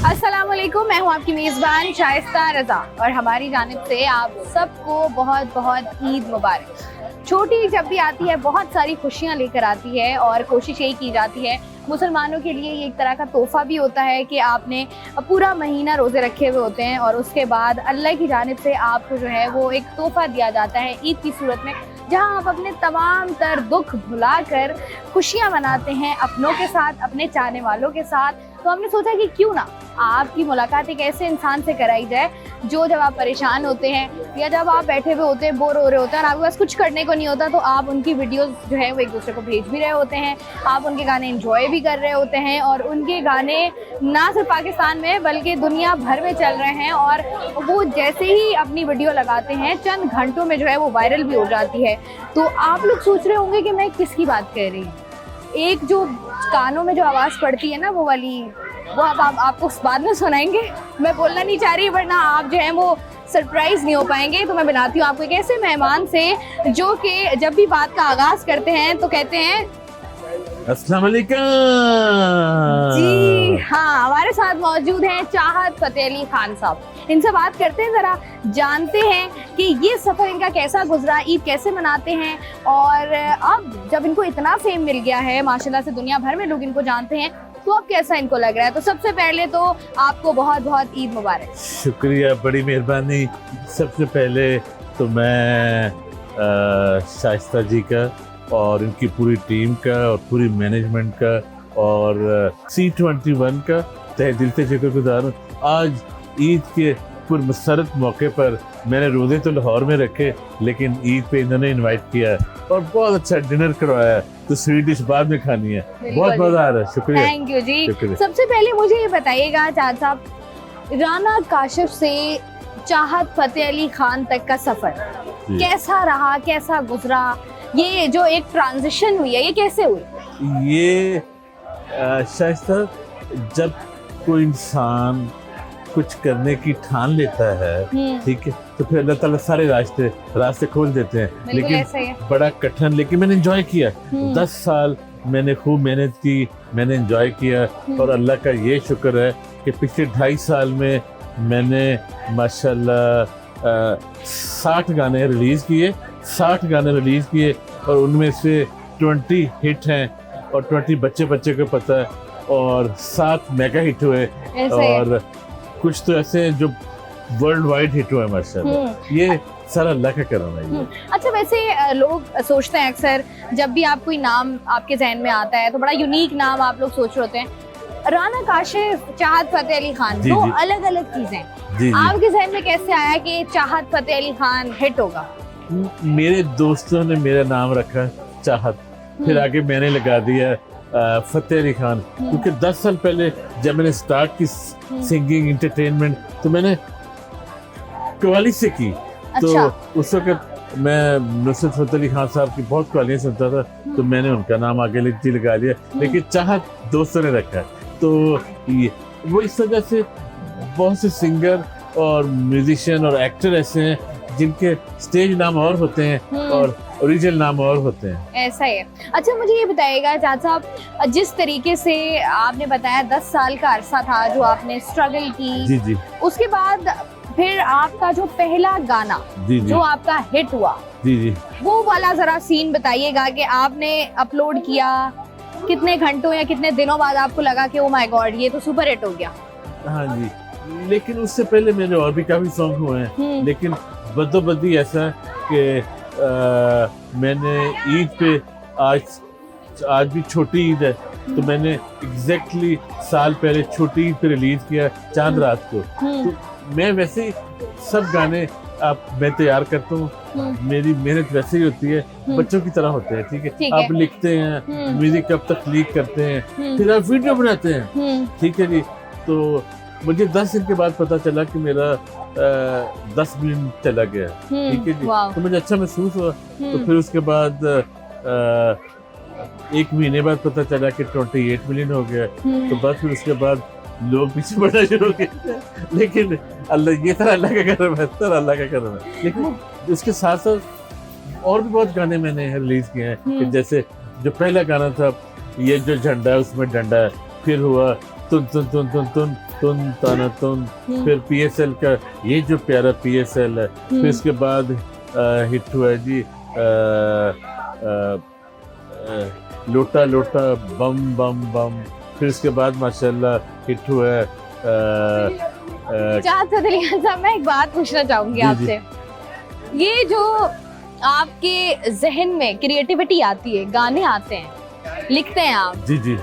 अस्सलाम वालेकुम, मैं हूँ आपकी मेज़बान शाइस्ता रज़ा और हमारी जानिब से आप सबको बहुत बहुत ईद मुबारक। छोटी जब भी आती है बहुत सारी खुशियाँ लेकर आती है और कोशिश यही की जाती है, मुसलमानों के लिए ये एक तरह का तोहफ़ा भी होता है कि आपने पूरा महीना रोज़े रखे हुए होते हैं और उसके बाद अल्लाह की जानिब से आपको जो है वो एक तोहफ़ा दिया जाता है ईद की सूरत में, जहां आप अपने तमाम तर दुख भुलाकर खुशियां मनाते हैं अपनों के साथ, अपने चाहने वालों के साथ। तो हमने सोचा कि क्यों ना आपकी मुलाकात एक ऐसे इंसान से कराई जाए जो जब आप परेशान होते हैं या जब आप बैठे हुए होते हैं, बोर हो रहे होते हैं और आपके पास कुछ करने को नहीं होता, तो आप उनकी वीडियोस जो है वो एक दूसरे को भेज भी रहे होते हैं, आप उनके गाने एंजॉय भी कर रहे होते हैं और उनके गाने ना सिर्फ पाकिस्तान में बल्कि दुनिया भर में चल रहे हैं और वो जैसे ही अपनी वीडियो लगाते हैं चंद घंटों में जो है वो वायरल भी हो जाती है। तो आप लोग सोच रहे होंगे कि मैं किसकी बात कर रही हूँ। एक जो कानों में जो आवाज़ पड़ती है ना वो वाली, वो अब आप आपको बाद में सुनाएंगे, मैं बोलना नहीं चाह रही वरना आप जो है वो सरप्राइज नहीं हो पाएंगे। तो मैं बनाती हूँ आपको एक ऐसे मेहमान से जो कि जब भी बात का आगाज़ करते हैं तो कहते हैं अस्सलाम वालेकुम। जी हाँ, हमारे साथ मौजूद हैं चाहत फतेह अली खान साहब। इनसे बात करते हैं, ज़रा जानते हैं कि ये सफ़र इनका कैसा गुजरा, ईद कैसे मनाते हैं और अब जब इनको इतना फेम मिल गया है माशाल्लाह से, दुनिया भर में लोग इनको जानते हैं, तो अब कैसा इनको लग रहा है। तो सबसे पहले तो आपको बहुत बहुत ईद मुबारक। शुक्रिया, बड़ी मेहरबानी। सबसे पहले तो मैं शाइस्ता जी का और इनकी पूरी टीम का और पूरी मैनेजमेंट का और C21 का तहे दिल से शुक्रगुजार हूँ। आज ईद के पुरमसरत मौके पर मैंने रोज़े तो लाहौर में रखे, लेकिन ईद पे इन्होंने इनवाइट किया है और बहुत अच्छा डिनर करवाया है, तो स्वीट डिश बाद में खानी है। बहुत मज़ा आ रहा है। शुक्रिया, थैंक यू जी। शुक्रिया। सबसे पहले मुझे ये बताइएगा चाहत साहब, राना काशिफ से चाहत फतेह अली खान तक का सफ़र कैसा रहा, कैसा गुजरा, ये जो एक ट्रांजिशन हुई है ये कैसे हुई? ये शाइस्ता, जब कोई इंसान कुछ करने की ठान लेता है, ठीक है, तो फिर अल्लाह ताला सारे रास्ते खोल देते हैं। लेकिन बड़ा कठिन, लेकिन मैंने एंजॉय किया। 10 साल मैंने खूब मेहनत की, मैंने एंजॉय किया और अल्लाह का ये शुक्र है कि पिछले 2.5 साल में मैंने माशाल्लाह 60 गाने रिलीज़ किए और उनमें से 20 हिट हैं और 20 बच्चे को पता है और 7 मेगा हिट हुए और कुछ तो ऐसे हैं जो वर्ल्ड वाइड हिट हुए माशाल्लाह। ये सारा अल्लाह का करम है। अच्छा, वैसे लोग सोचते हैं अक्सर जब भी आप कोई नाम आपके जहन में आता है तो बड़ा यूनिक नाम आप लोग सोच रहे होते हैं। राना काशिफ, चाहत फतेह अली खान, दो अलग अलग चीजें। आपके जहन में कैसे आया कि चाहत फतेह अली खान हिट होगा? मेरे दोस्तों ने मेरा नाम रखा चाहत, फिर आगे मैंने लगा दिया फतेह अली खान, क्योंकि 10 साल पहले जब मैंने स्टार्ट की सिंगिंग एंटरटेनमेंट तो मैंने कव्वाली से की। अच्छा। तो उस वक्त मैं नुसरत फतेह अली खान साहब की बहुत कव्वालियाँ सुनता था, तो मैंने उनका नाम आगे लगा लिया, लेकिन चाहत दोस्तों ने रखा। तो ये वो इस वजह से बहुत से सिंगर और म्यूजिशियन और एक्टर ऐसे हैं जिनके स्टेज नाम और होते हैं और ओरिजिनल नाम और होते हैं। ऐसा ही है। अच्छा, मुझे ये बताइएगा चाचा साहब, जिस तरीके से आपने बताया 10 साल का अरसा था जो आपने स्ट्रगल की, जी, उसके बाद फिर आपका जो पहला गाना जो आपका हिट हुआ, जी, वो वाला जरा सीन बताइएगा कि आपने अपलोड किया कितने घंटों या कितने दिनों बाद आपको लगा कि ओ माय गॉड ये तो सुपर हिट हो गया? हाँ जी, लेकिन उससे पहले मेरे और भी काफी सॉन्ग हुए हैं, लेकिन बदोबदी ऐसा कि मैंने ईद पे आज भी छोटी ईद है, तो मैंने एग्जैक्टली साल पहले छोटी ईद पे रिलीज किया चांद रात को। तो मैं वैसे ही सब गाने मैं तैयार करता हूँ, मेरी मेहनत वैसे ही होती है, बच्चों की तरह होते हैं, ठीक है। आप लिखते हैं, म्यूजिक कब तख्लीक करते हैं, फिर आप वीडियो बनाते हैं, ठीक है जी। तो मुझे 10 दिन के बाद पता चला कि मेरा 10 मिलियन चला गया, ठीक है जी। तो मुझे अच्छा महसूस हुआ। तो फिर उसके बाद 1 महीने बाद पता चला कि 28 मिलियन हो गया। तो बस फिर उसके बाद लोग पीछे बढ़ना शुरू हो गए, लेकिन अल्लाह, ये सारा अल्लाह का करम है, सारा अल्लाह का करम है। लेकिन उसके साथ साथ और भी बहुत गाने मैंने रिलीज किए हैं, जैसे जो पहला गाना था ये जो झंडा है उसमें डंडा है, फिर हुआ तुन तुन तुन तुन तुन तुन ताना तुन, फिर PSL का ये जो प्यारा PSL है, फिर इसके बाद हिट हुआ है जी लोटा लोटा बम बम बम, फिर इसके बाद माशाल्लाह हिट हुआ है चाहत फतेह अली खान साहब, मैं एक बात पूछना चाहूंगी जी, आपसे। ये जो आपके जहन में क्रिएटिविटी आती है, गाने आते हैं, लिखते हैं आप, जी जी,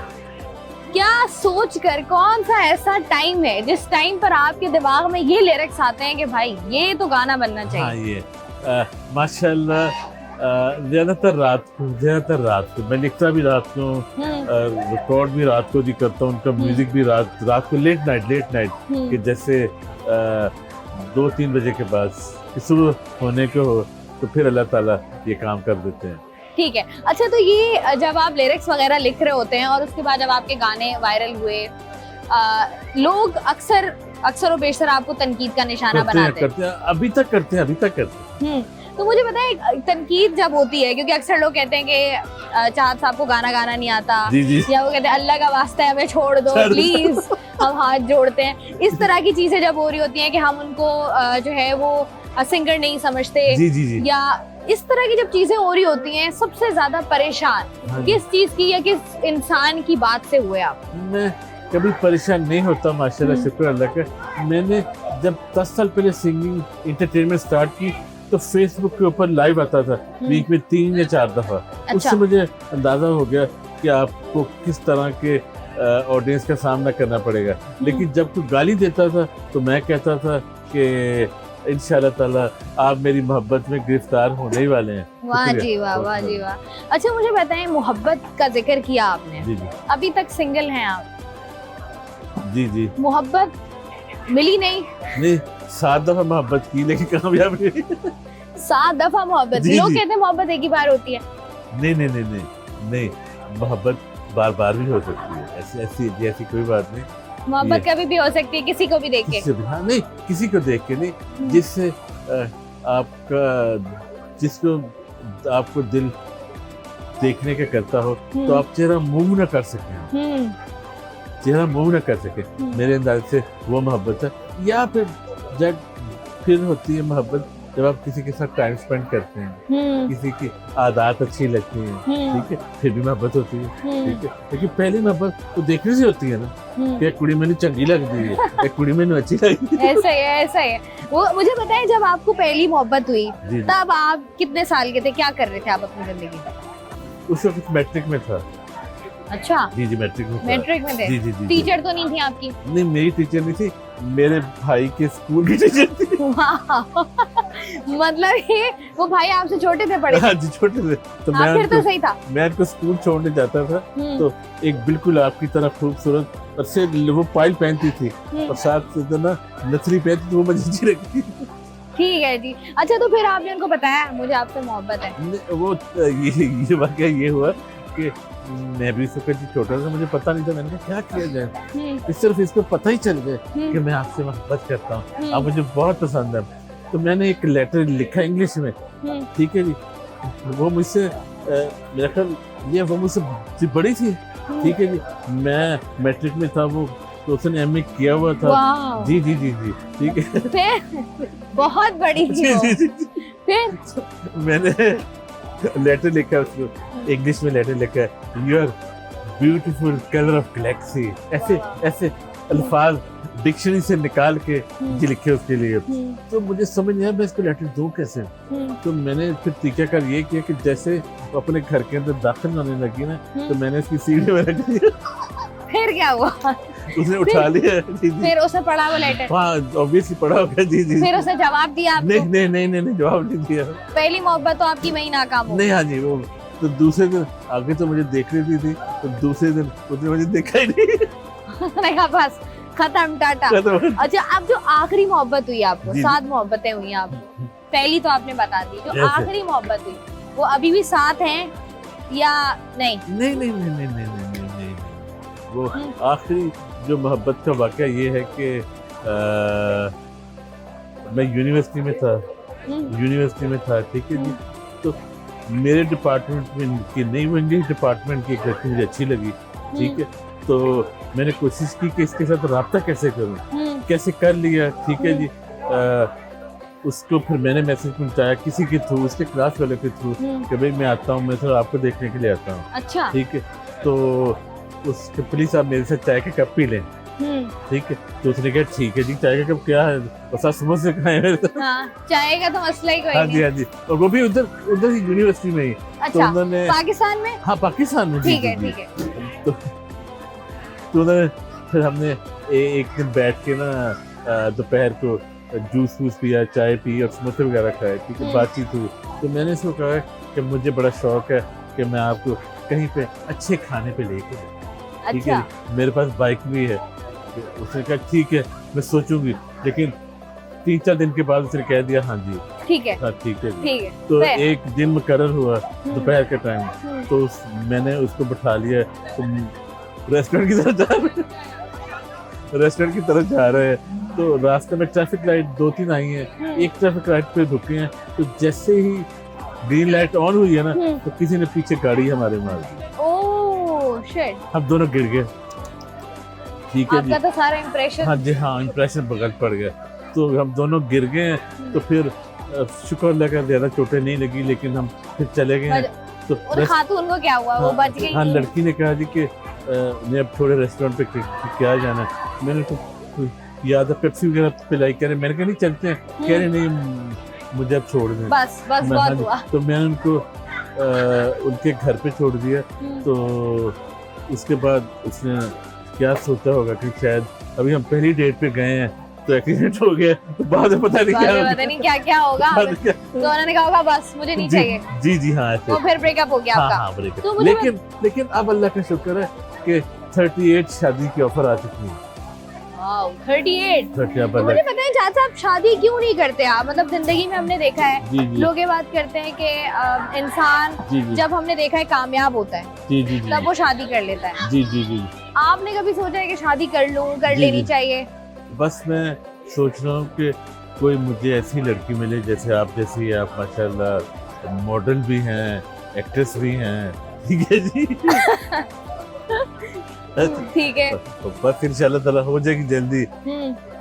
क्या सोच कर, कौन सा ऐसा टाइम है जिस टाइम पर आपके दिमाग में ये लिरिक्स आते हैं कि भाई ये तो गाना बनना चाहिए? हाँ ये माशाल्लाह ज्यादातर रात को मैं लिखता भी रात को, रिकॉर्ड भी रात को जी करता हूँ, उनका म्यूजिक भी रात को लेट नाइट कि जैसे 2-3 बजे के बाद सुबह होने को हो तो फिर अल्लाह ताला ये काम कर देते हैं। ठीक है। अच्छा, तो ये जब आप लिरिक्स वगैरह लिख रहे होते हैं और उसके बाद जब आपके गाने वायरल हुए, लोग अक्सर और बेशतर आपको तनकीद का निशाना बनाते हैं। अभी तक करते हैं। तो मुझे बताएं, तनकीद जब होती है, क्योंकि अक्सर लोग कहते हैं कि चाहत साहब को गाना नहीं आता, जी। या वो कहते हैं अल्लाह का वास्ता है हमें छोड़ दो प्लीज, हम हाथ जोड़ते हैं। इस तरह की चीजें जब हो रही होती हैं कि हम उनको जो है वो सिंगर नहीं समझते, जी। या इस तरह की जब चीजें हो रही होती हैं, सबसे ज्यादा परेशान किस चीज की या किस इंसान की बात से हुए आप? मैं कभी परेशान नहीं होता माशाल्लाह, शुक्र अल्लाह का। मैंने जब 10 साल पहले सिंगिंग एंटरटेनमेंट स्टार्ट की तो फेसबुक के ऊपर लाइव आता था वीक में 3 या 4 दफा। अच्छा। उससे मुझे अंदाजा हो गया कि आपको किस तरह के ऑडियंस का सामना करना पड़ेगा। लेकिन जब कोई गाली देता था तो मैं कहता था कि इंशाल्लाह ताला आप मेरी मोहब्बत में गिरफ्तार होने ही वाले हैं। वाह जी वाह, वाह जी वाह। अच्छा, मुझे बताएं, मोहब्बत का जिक्र किया आपने, जी अभी तक सिंगल हैं आप? जी। मोहब्बत मिली नहीं? 7 दफा मोहब्बत की लेकिन कामयाब नहीं। 7 दफा मोहब्बत? लोग कहते हैं मोहब्बत एक ही बार होती है। नहीं, मोहब्बत बार भी हो सकती है, ऐसी कोई बात नहीं। मोहब्बत कभी भी हो सकती है, किसी को भी देख के? नहीं, किसी को देख के नहीं, जिससे जिसको आपको दिल देखने का करता हो तो आप चेहरा मूव न कर सके, मेरे अंदाज से वो मोहब्बत है। या फिर होती है मोहब्बत जब आप किसी के साथ टाइम स्पेंड करते हैं, किसी की आदत अच्छी लगती है, ठीक है, फिर भी मोहब्बत होती है, ठीक है। लेकिन पहली मोहब्बत तो देखने से होती है ना, कि कुड़ी मैंने चंगी लगती है, कुड़ी मैंने अच्छी लगती है। ऐसा ही है। वो मुझे बताएं, जब आपको पहली मोहब्बत हुई तब आप कितने साल के थे, क्या कर रहे थे आप अपनी जिंदगी में? उस वक्त मैट्रिक में था। अच्छा जी मैट्रिक में थे। जी। टीचर तो नहीं थी आपकी? नहीं, मेरी टीचर नहीं थी, मेरे भाई के स्कूल की टीचर थी। मतलब ये वो भाई आपसे छोटे थे, बड़े? हाँ जी, छोटे थे। तो मैं फिर तो सही था। मैं उनको स्कूल छोड़ने जाता था तो एक बिल्कुल आपकी तरह खूबसूरत और से वो पायल पहनती थी और साथ से ना नथनी पहनती थी, वो मुझे अच्छी लगती थी। ठीक है जी। अच्छा, तो फिर आपने उनको बताया मुझे आपसे मोहब्बत है? वो ये वाकया ये हुआ कि मैं भी छोटा था, मुझे पता नहीं था, मैंने कहा क्या किया जाए, सिर्फ इसको पता ही चल गया कि मैं आपसे मोहब्बत करता हूँ, आप मुझे बहुत पसंद है। तो मैंने एक लेटर लिखा इंग्लिश में, ठीक है जी। वो मुझसे मेरा ख्याल वो मुझसे बड़ी थी, ठीक है जी। मैं मैट्रिक में था, वो तो उसने MA किया हुआ था। जी, ठीक है। फिर बहुत बड़ी थी वो। जी। फिर मैंने लेटर लिखा, उसको इंग्लिश में लेटर लिखा, you are beautiful colour of galaxy, ऐसे अल्फाज डिक्शनरी से निकाल के जी लिखे उसके लिए। तो मुझे समझ नहीं आया मैं इसको लेटर दूं कैसे। तो मैंने फिर तरीकाकार ये किया कि जैसे अपने घर के अंदर दाखिल होने लगी ना, तो मैंने इसकी सीढ़ी में रख दिया। फिर क्या हुआ? उसने उठा लिया। जी। फिर उसने पढ़ा वो लेटर? हाँ, ऑब्वियसली पढ़ा होगा। जी। फिर उसने जवाब दिया आपको? नहीं, जवाब नहीं दिया। पहली मोहब्बत तो आपकी वही नाकाम हो? नहीं, हाँ जी। वो तो दूसरे दिन आगे तो मुझे देख रही थी, तो दूसरे दिन उसने मुझे देखा ही नहीं। बस खत्म, टाटा। अच्छा, अब जो आखिरी मोहब्बत हुई आपको, 7 मोहब्बतें हुई आपको, पहली तो आपने बता दी, जो आखिरी मोहब्बत हुई वो अभी भी साथ हैं या नहीं? नहीं। वो आखिरी जो मोहब्बत का वाकया ये है कि मैं यूनिवर्सिटी में था, ठीक है जी। तो मेरे डिपार्टमेंट में की नहीं, वो इंग्लिश डिपार्टमेंट की एक लड़की मुझे अच्छी लगी, ठीक है। तो मैंने कोशिश की कि इसके साथ राब्ता कैसे करूं, कैसे कर लिया, ठीक है जी। उसको फिर मैंने मैसेज पहुंचाया किसी के थ्रू, उसके क्लास वाले के थ्रू कि भाई मैं आता हूँ, मैं थोड़ा आपको देखने के लिए आता हूँ। अच्छा। ठीक है, तो उसके प्लीज आप मेरे साथ चाय का कप पी लें। ठीक है, तो उसने कहा ठीक है जी, चाय का कप क्या है, बस आप समझ से खाए मेरे साथ। हाँ, चाय का तो मसला ही कोई हाँ जी, हाँ जी, और वो भी उधर ही यूनिवर्सिटी में ही। अच्छा, तो उन्होंने पाकिस्तान में? हाँ, पाकिस्तान में। ठीक है, ठीक है। तो उन्होंने फिर हमने एक दिन बैठ के ना दोपहर को जूस वूस पिया, चाय पी और समोसे वगैरह खाए, ठीक है, बातचीत हुई। तो मैंने इसको कहा कि मुझे बड़ा शौक है कि मैं आपको कहीं पे अच्छे खाने पे लेके जाऊं। ठीक है, मेरे पास बाइक भी है। उसने कहा ठीक है, मैं सोचूंगी, लेकिन 3-4 दिन के बाद उसने कह दिया हाँ जी ठीक है, हाँ ठीक है जी। ठीक है। तो एक दिन मुकर्रर हुआ दोपहर के टाइम, तो मैंने उसको बिठा लिया, तो रेस्टोरेंट की तरफ जा रहे हैं। तो रास्ते में ट्रैफिक लाइट 2-3 आई हैं, एक ट्रैफिक लाइट पे रुके हैं, तो जैसे ही ग्रीन लाइट ऑन हुई है ना, तो किसी ने पीछे गाड़ी हमारे मार दी। ओह शिट, हम दोनों गिर गए। ठीक है जी, आपका तो सारा इंप्रेशन। हाँ जी, हाँ, इंप्रेशन बगल पड़ गया। तो हम दोनों गिर गए हैं। तो फिर शुक्र अल्लाह का ज्यादा चोटें नहीं लगी, लेकिन हम फिर चले गए हैं। तो और खातून को क्या हुआ? वो बच गई? हाँ, लड़की ने कहा जी कि मैं अब थोड़े रेस्टोरेंट पे क्या जाना है। मैंने तो याद है पेप्सी वगैरह पिलाई, कह रहे, मैंने कहा नहीं चलते हैं, कह रहे नहीं मुझे अब छोड़ दें। बस बहुत हुआ। तो मैंने उनको उनके घर पे छोड़ दिया। तो उसके बाद उसने क्या सोचा होगा कि शायद अभी हम पहली डेट पे गए हैं तो एक्सीडेंट हो गया, तो बाद में पता नहीं क्या होगा। तो उन्होंने कहा होगा बस मुझे नहीं चाहिए। जी जी, हाँ, तो फिर ब्रेकअप हो गया आपका? हाँ, ब्रेकअप। तो लेकिन अब अल्लाह का शुक्र है कि 38 शादी की ऑफर आ चुकी है। 38। तो मुझे पता है चाचा आप शादी क्यों नहीं करते आप? मतलब जिंदगी में हमने देखा है लोग ये बात करते हैं कि इंसान जब हमने देखा है कामयाब होता है तब वो शादी कर लेता है। जी जी जी। आपने कभी सोचा है कि शादी कर लेनी चाहिए? बस मैं सोच रहा हूँ कि कोई मुझे ऐसी लड़की मिले जैसे आप जैसी। आप माशाल्लाह मॉडल भी हैं, एक्ट्रेस भी हैं। ठीक है जी। ठीक है, बस इंशाल्लाह ताला हो जाएगी जल्दी।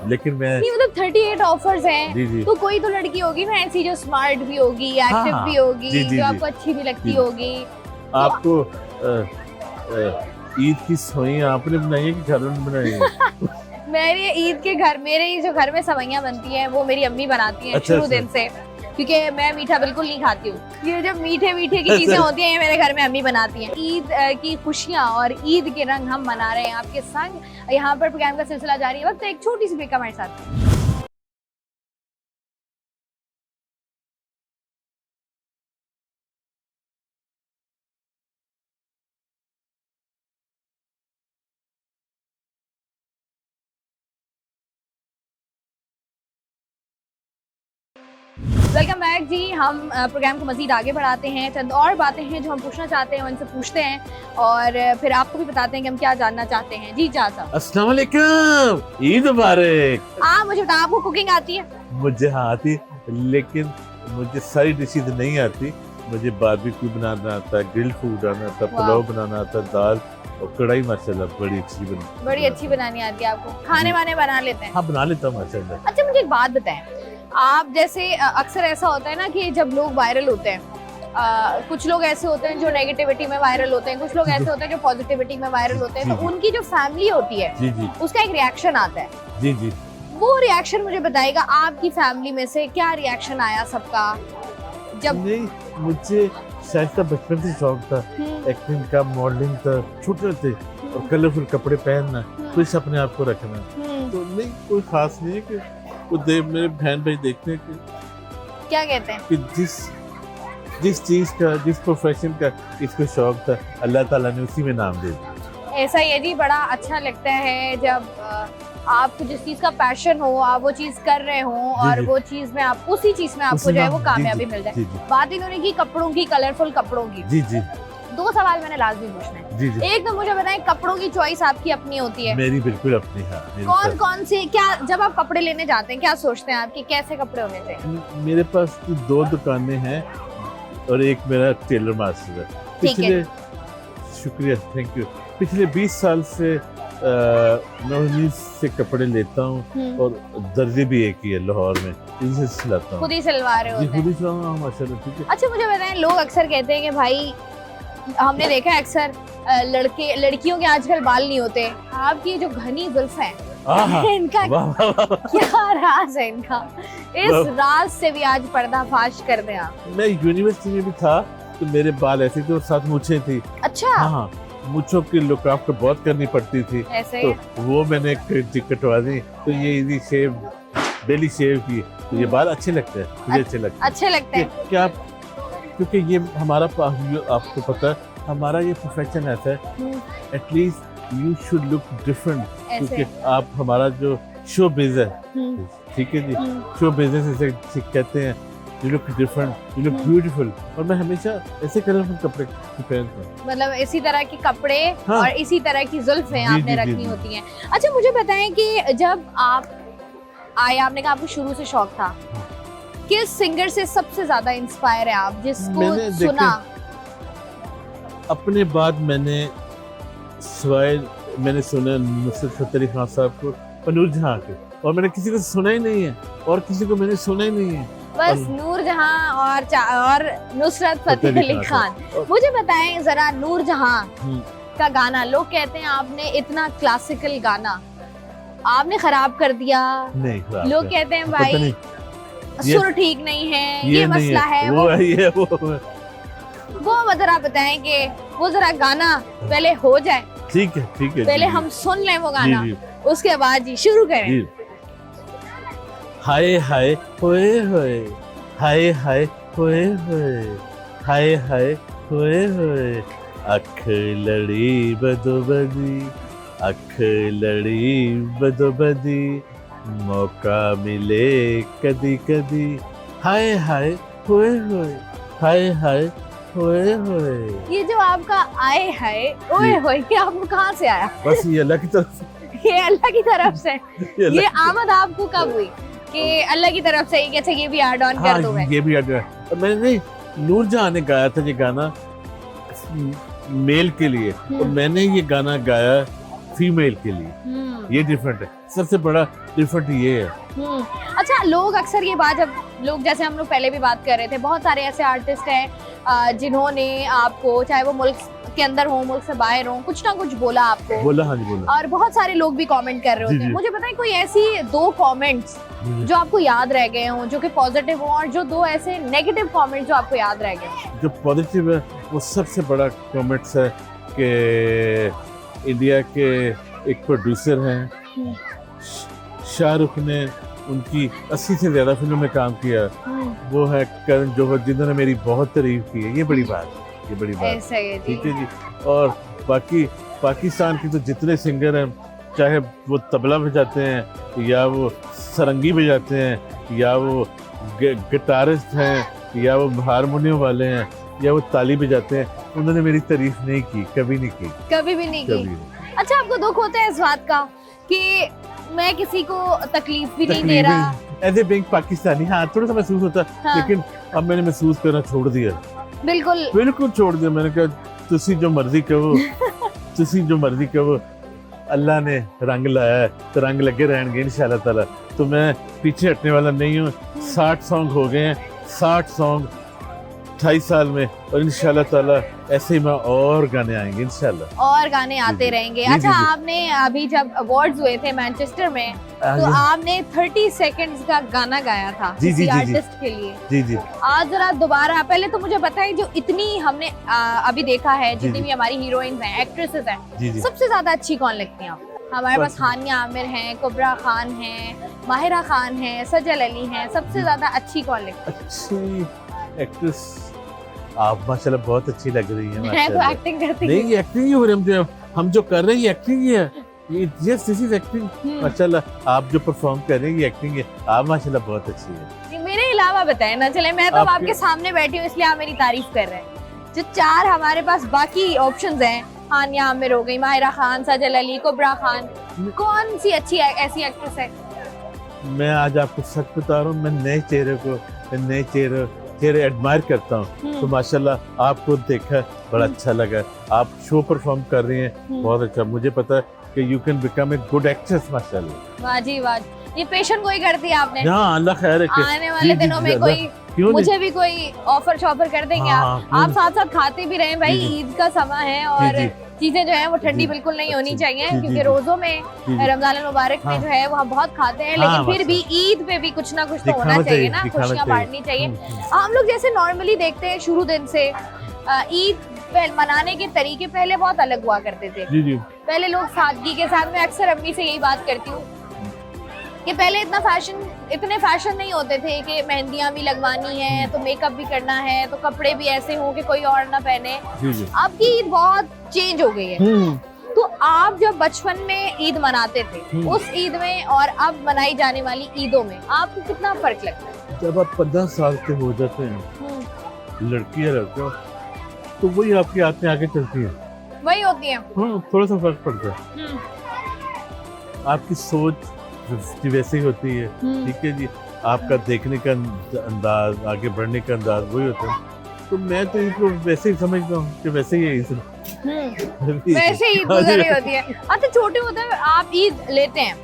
लेकिन मैं नहीं, मतलब 38 ऑफर्स हैं। जी। तो कोई तो लड़की होगी ना ऐसी जो स्मार्ट भी होगी, एक्टिव भी होगी, जो आपको अच्छी भी लगती होगी। आपको ईद की सवैयां आपने बनाई है कि घर में बनाई है? मेरे ईद के घर, मेरे जो घर में सवैयां बनती हैं वो मेरी अम्मी बनाती हैं शुरू दिन से, क्योंकि मैं मीठा बिल्कुल नहीं खाती हूँ। ये जब मीठे की चीजें होती हैं ये मेरे घर में अम्मी बनाती हैं। ईद की खुशियाँ और ईद के रंग हम मना रहे हैं आपके संग। यहाँ पर प्रोग्राम का सिलसिला जारी है। वक्त एक छोटी सी ब्रेक हमारे साथ। वेलकम बैक जी। हम प्रोग्राम को मजीद आगे बढ़ाते हैं। चंद और बातें हैं जो हम पूछना चाहते हैं उनसे पूछते हैं और फिर आपको भी बताते हैं कि हम क्या जानना चाहते हैं। जी चाचा, अस्सलाम वालेकुम, ईद मुबारक। हाँ, मुझे बताओ आपको कुकिंग आती है? मुझे हाँ आती, लेकिन मुझे सारी डिशेज नहीं आती। मुझे बारबेक्यू बनाना आता है, ग्रिल फूड आना आता है, पुलाव बनाना आता है, दाल और कढ़ाई माशाल्लाह बड़ी अच्छी बनानी आती है आपको। खाने वाने बना लेते हैं? हाँ, बना लेता हूँ माशाल्लाह। अच्छा, मुझे एक बात बताएं, आप जैसे अक्सर ऐसा होता है ना कि जब लोग वायरल होते हैं, कुछ लोग ऐसे होते हैं जो नेगेटिविटी में वायरल होते हैं, कुछ लोग ऐसे होते हैं जो पॉजिटिविटी में वायरल होते हैं, तो उनकी जो फैमिली होती है उसका एक रिएक्शन आता है। जी। वो रिएक्शन मुझे बताइएगा, आपकी फैमिली में से क्या रिएक्शन आया सबका? जब नहीं, मुझे शायद बचपन से शौक था एक्टिंग का, मॉडलिंग का, छोटे थे और कलरफुल कपड़े पहनना, कुछ अपने आप को रखना। तो नहीं, कोई खास नहीं है कि मेरे बहन भाई देखते हैं कि क्या कहते हैं कि जिस चीज का, जिस प्रोफेशन का इसको शौक था, अल्लाह ताला ने उसी में नाम दे दिया। ऐसा ही है जी। बड़ा अच्छा लगता है जब आपको जिस चीज का पैशन हो, आप वो चीज कर रहे हो और वो चीज में आप उसी चीज में आपको जो है वो कामयाबी मिल जाए। बात इन्होंने की कपड़ों की, कलरफुल कपड़ों की। जी। 2 सवाल मैंने लाजमी पूछना है। जी। एक तो मुझे बताएं, कपड़ों की चॉइस आपकी अपनी होती है? मेरी बिल्कुल अपनी है। कौन से, क्या जब आप कपड़े लेने जाते हैं क्या सोचते हैं आपकी कैसे कपड़े होने चाहिए? मेरे पास 2 दुकानें हैं और एक मेरा टेलर मास्टर है। पिछले शुक्रिया, थैंक यू। पिछले 20 साल से मैं उन्हीं से कपड़े लेता हूँ और दर्जी भी एक ही है लाहौर में, इनसे सिलाता हूँ। खुद ही सिलवा रहे जी होते खुद हैं। ही सिलाता हूँ माशाल्लाह, ठीक है। अच्छा मुझे बताएं, लोग अक्सर कहते हैं कि भाई हमने देखा है अक्सर लड़कियों के आजकल बाल नहीं होते, आपकी जो घनी जुल्फ है इनका वाह वाह वाह। क्या राज है इनका, इस राज से भी आज पर्दाफाश कर दें आप। मैं यूनिवर्सिटी में भी था तो मेरे बाल ऐसे थे और साथ मूछें थी। अच्छा हाँ, मूछों की लुक आफ्टर बहुत करनी पड़ती थी, ऐसे तो वो मैंने कटवा दी, तो ये इजी शेव, डेली शेव की, तो ये बाल अच्छे लगते हैं, मुझे अच्छे लगते हैं। अच्छे लगते हैं। क्या, क्योंकि ये हमारा आपको पता है हमारा ये प्रोफेशन ऐसा है, at least you should look different, क्योंकि आप हमारा जो शो बिज है, ठीक है जी, शो बिजनेस इसे कहते हैं, you look different, you look beautiful, और मैं हमेशा ऐसे कलरफुल कपड़े पहनता हूँ। मतलब इसी तरह के कपड़े हाँ। और इसी तरह की जुल्फें जी, आपने जी, रखनी जी। होती हैं। अच्छा मुझे बताएं कि जब आप आए, आपने कहा आपको शुरू से शौक था, किस सिंगर से सबसे ज्यादा इंस्पायर है आप, जिसको मैंने सुना? अपने बाद मैंने सवाए मैंने सुना नुसरत फतेह अली खान साहब को और नूर जहां के, और मैंने किसी को सुना ही नहीं है, और किसी को मैंने सुना ही नहीं है, बस नूर जहां और नुसरत फतेह अली खान। मुझे बताएं जरा, नूर जहां का गाना, लोग कहते हैं आपने इतना क्लासिकल गाना आपने खराब कर दिया, नहीं खराब लोग है। कहते हैं पता भाई नहीं, सुर ठीक नहीं है, ये नहीं मसला है, वो है ये वो जरा बताएं कि वो जरा गाना पहले हो जाए, ठीक है पहले जी, हम सुन लें वो जी, गाना, जी, उसके बाद जी शुरू करें। जी। हाय हाय होए होए, हाय हाय होए होए, हाय हाय होए होए, अख लड़ी बदोबदी, अख लड़ी बदोबदी, मौका मिले कदी कदी, हाय हाय होए होए, हाय हाय होए होए। ये जो आपका आए है ओए होए, ये आपको कहाँ से आया? बस ये अल्लाह की तरफ, ये अल्लाह की तरफ से। ये अल्लाह ये आमद आपको कब हुई कि अल्लाह की तरफ से ये अच्छा ये भी ऐड ऑन कर दो? हाँ, ये भी याद है। और मैंने नूर जहां ने गाया था ये गाना मेल के लिए, और मैंने ये गाना गाया फीमेल के लिए, ये डिफरेंट है, सबसे बड़ा डिफरेंट ये है। अच्छा लोग अक्सर ये बात, जब लोग जैसे हम लोग पहले भी बात कर रहे थे, बहुत सारे ऐसे आर्टिस्ट हैं जिन्होंने आपको, चाहे वो मुल्क के अंदर हो मुल्क से बाहर हो, कुछ ना कुछ बोला आपको, बोला, हाँ जी बोला, और बहुत सारे लोग भी कमेंट कर रहे होते जी, हैं। जी। मुझे बताएं कोई ऐसी 2 कमेंट्स जो आपको याद रह गए हों, जो कि पॉजिटिव हो, और जो 2 ऐसे नेगेटिव कमेंट जो आपको याद रह गए हों? जो पॉजिटिव है वो सबसे बड़ा कमेंट्स है कि इंडिया के एक प्रोड्यूसर हैं शाहरुख ने, उनकी 80 से ज्यादा फिल्मों में काम किया, वो है करण जौहर, जिन्होंने मेरी बहुत तारीफ की है, ये बड़ी बात है, ये बड़ी बात, ऐसा है जी। ठीक है जी। और बाकी पाकिस्तान के तो जितने सिंगर हैं, चाहे वो तबला बजाते हैं, या वो सरंगी बजाते हैं, या वो गिटारिस्ट हैं, या वो हारमोनियम वाले हैं, या वो ताली बजाते हैं, उन्होंने मेरी तारीफ नहीं की, कभी नहीं की, कभी भी नहीं कभी की। नहीं। अच्छा आपको दुख होता है इस बात का कि मैं किसी को तकलीफ भी नहीं दे रहा? एज ए बिंग पाकिस्तानी, हाँ थोड़ा सा महसूस होता है, हाँ। लेकिन अब मैंने महसूस करना छोड़ दिया, बिल्कुल बिल्कुल छोड़ दिया। मैंने कहा तुसी जो मर्जी कहो, तुसी जो मर्जी कहो, अल्लाह ने रंग लाया है तो रंग लगे रहेंगे इंशाल्लाह ताला। तो मैं पीछे हटने वाला नहीं हूँ। 60 सॉन्ग हो गए हैं, 60 सॉन्ग 28 साल में, और इंशाल्लाह ताला ऐसे ही में और गाने आएंगे इंशाल्लाह, और गाने आते जी, रहेंगे। जी, अच्छा जी, जी। आपने अभी जब अवार्ड्स हुए थे मैनचेस्टर में, तो आपने 30 सेकंड्स का गाना गाया था जी, किसी जी, जी, जी। आर्टिस्ट के लिए। जी जी आज जरा दोबारा, पहले तो मुझे बताएं, जो इतनी हमने अभी देखा है, जितनी जी। भी हमारी हीरोइंस हैं, एक्ट्रेसेस हैं, जी जी। सबसे ज्यादा अच्छी कौन लगती हैं आपको? हमारे पास हानिया आमिर हैं, कुबरा खान हैं, माहिरा खान हैं, सजल अली हैं, सबसे ज्यादा अच्छी कौन लगती अच्छी एक्ट्रेस आप माशाल्लाह बहुत अच्छी लग रही हैं है? तो माशाल्लाह। एक्टिंग करती नहीं हैं। ये एक्टिंग ही हो रही है, हम जो कर रहे हैं ये एक्टिंग ही है, ये यस दिस इज एक्टिंग माशाल्लाह। आप जो परफॉर्म कर रहे हैं ये एक्टिंग है, आप माशाल्लाह बहुत अच्छी है। मेरे अलावा बताएं ना, चले मैं तो अब आपके- आपके सामने बैठी हूँ इसलिए आप मेरी तारीफ कर रहे हैं। जो 4 हमारे पास बाकी ऑप्शंस हैं, हानिया आमिर हो गई, माहिरा खान, सजल अली, कुबरा खान, कौन सी अच्छी ऐसी एक्ट्रेस है? मैं आज आपको सच बता रहा हूँ, मैं नए चेहरे चेहरे एडमायर करता हूँ, तो माशाल्लाह आपको देखा बड़ा अच्छा लगा। आप शो परफॉर्म कर रही हैं, बहुत अच्छा। मुझे पता है कि you can become a good actress माशाल्लाह। वाह जी वाह, ये पेशेंट कोई कर दिया आपने। हाँ, अल्लाह खैर है। आने वाले दिनों में कोई मुझे भी कोई ऑफर शॉफर कर देंगे आप साथ साथ खाते भी रहें भाई, ईद का समय है और चीजें जो है वो ठंडी बिल्कुल नहीं होनी चाहिए, क्योंकि रोजों में रमजान मुबारक में जो है वो हम बहुत खाते हैं, लेकिन फिर भी ईद पे भी कुछ ना कुछ तो होना चाहिए ना, खुशियां बांटनी चाहिए। हम लोग जैसे नॉर्मली देखते हैं शुरू दिन से ईद मनाने के तरीके पहले बहुत अलग हुआ करते थे। पहले लोग सादगी के साथ, में अक्सर अम्मी से यही बात करती हूँ कि पहले इतने फैशन नहीं होते थे कि मेहंदियां भी लगवानी है तो मेकअप भी करना है तो कपड़े भी ऐसे हो कि कोई और ना पहने। अब की ईद बहुत चेंज हो गई है। तो आप जब बचपन में ईद मनाते थे, उस ईद में और अब मनाई जाने वाली ईदों में आपको कितना फर्क लगता है? जब आप 15 साल के हो जाते हैं, लड़कियां लड़के, तो वही आपकी आदतें आगे चलती हैं, वही होती हैं। थोड़ा सा फर्क पड़ता है। आपकी सोच वैसे ही होती है, ठीक है जी। आपका देखने का अंदाज, आगे बढ़ने का अंदाज वही होता है। तो मैं तो इनको वैसे ही समझता हूँ कि वैसे ही है वैसे ही गुजर रही होती है। अच्छा, छोटे होते हैं आप ईद लेते हैं?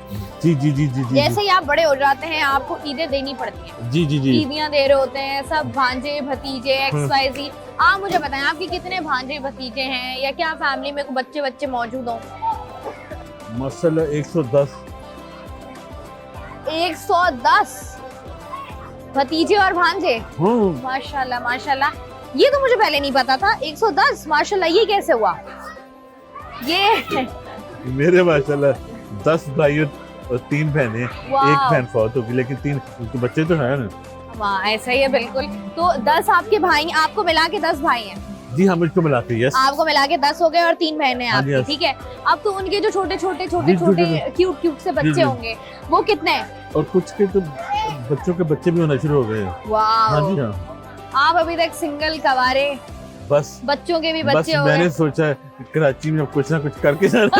जी जी जी जी। जैसे ही आप बड़े हो जाते हैं आपको ईदें देनी पड़ती हैं। जी जी जी। ईदियां दे रहे होते हैं सब भांजे भतीजे XYZ। आप मुझे बताएं आपके कितने भांजे भतीजे हैं, या क्या फैमिली में कोई बच्चे मौजूद हों? माशाल्लाह 110 भतीजे और भांजे। माशाल्लाह माशाल्लाह, ये तो मुझे पहले नहीं पता था। 110 माशाल्लाह, ये कैसे हुआ? ये मेरे माशाल्लाह 10 भाई और 3 बहनें, एक बहन फौत हो गई, लेकिन 3 बच्चे तो हैं ना। वाह, ऐसा ही है बिल्कुल। तो 10 आपके भाई, आपको मिला के 10 भाई हैं? जी हाँ, मुझको मिला के, यस। आपको मिला के 10 हो गए और 3 बहनें हैं आपकी, ठीक है। अब तो उनके जो छोटे क्यूट से बच्चे होंगे, वो कितने हैं? और कुछ के तो बच्चों के बच्चे भी होना शुरू हो गए। वाह, हाँ जी हाँ। आप अभी तक सिंगल कवारे, बस बच्चों के भी बच्चे हो गए। मैंने सोचा कराची में कुछ ना कुछ करके जाना।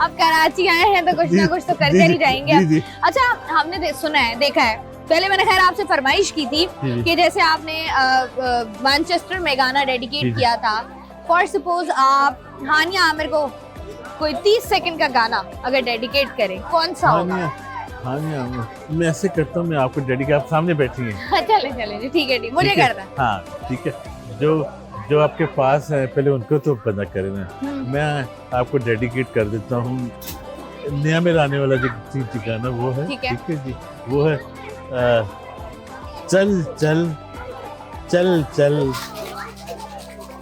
अब कराची आए हैं तो कुछ ना कुछ तो करके ही जाएंगे। अच्छा, हमने सुना है, देखा है, पहले मैंने खैर आपसे फरमाइश की थी कि जैसे आपने मैनचेस्टर में गाना डेडिकेट किया था, फॉर सपोज आप हानिया आमिर को कोई 30 सेकंड का गाना अगर डेडिकेट करें, कौन सा होगा? हानिया आमिर, मैं ऐसे करता हूँ, मैं आपको डेडिकेट, आप सामने बैठी हैं। चले ठीक है, मुझे करना। हाँ ठीक है, जो आपके पास है पहले उनको तो पता करें ना। मैं आपको डेडिकेट कर देता हूँ, नया में आने वाला जो गाना वो है, ठीक है जी, वो है चल चल चल चल